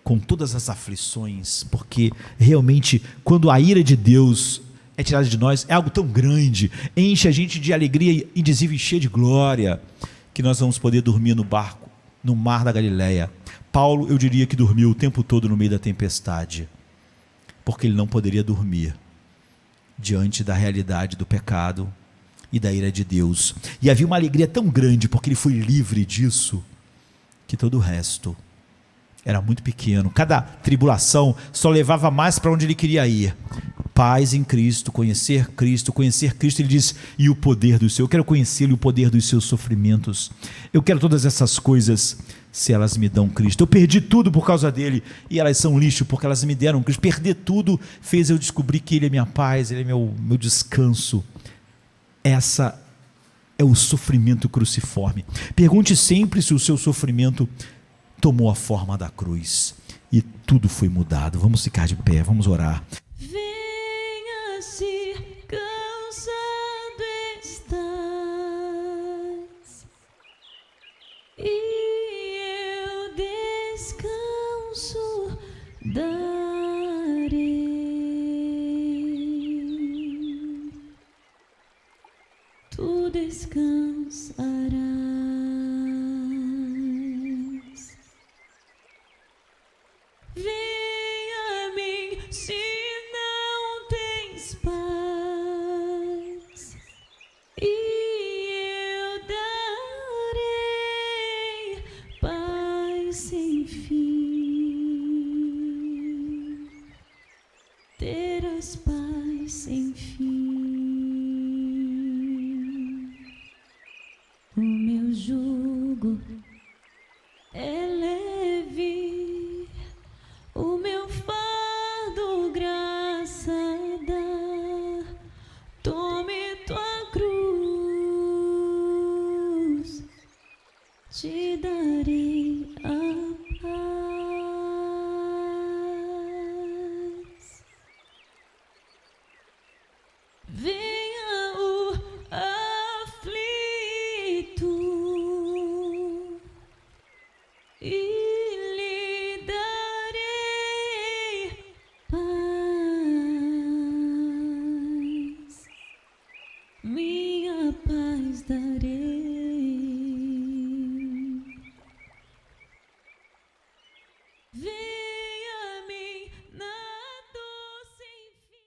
com todas as aflições, porque realmente quando a ira de Deus é tirada de nós, é algo tão grande, enche a gente de alegria indizível e cheia de glória, que nós vamos poder dormir no barco, no mar da Galileia. Paulo, eu diria que dormiu o tempo todo no meio da tempestade, porque ele não poderia dormir diante da realidade do pecado e da ira de Deus. E havia uma alegria tão grande, porque ele foi livre disso, que todo o resto era muito pequeno. Cada tribulação só levava mais para onde ele queria ir. Paz em Cristo, conhecer Cristo. Ele diz, e o poder do seu. Eu quero conhecê-lo e o poder dos seus sofrimentos. Eu quero todas essas coisas, se elas me dão Cristo. Eu perdi tudo por causa dele, e elas são lixo, porque elas me deram Cristo. Perder tudo fez eu descobrir que ele é minha paz, ele é meu descanso. Essa é o sofrimento cruciforme. Pergunte sempre se o seu sofrimento tomou a forma da cruz, e tudo foi mudado. Vamos ficar de pé, vamos orar. Venha se cansado estás, e eu descanso darei. Tu descansarás. Venha a mim se não tens paz, e eu darei paz sem fim. Terás paz sem fim. O meu jugo é leve, o meu fardo graça dá. Tome tua cruz, te darei a paz. Venha o aflito e lhe darei paz, minha paz darei.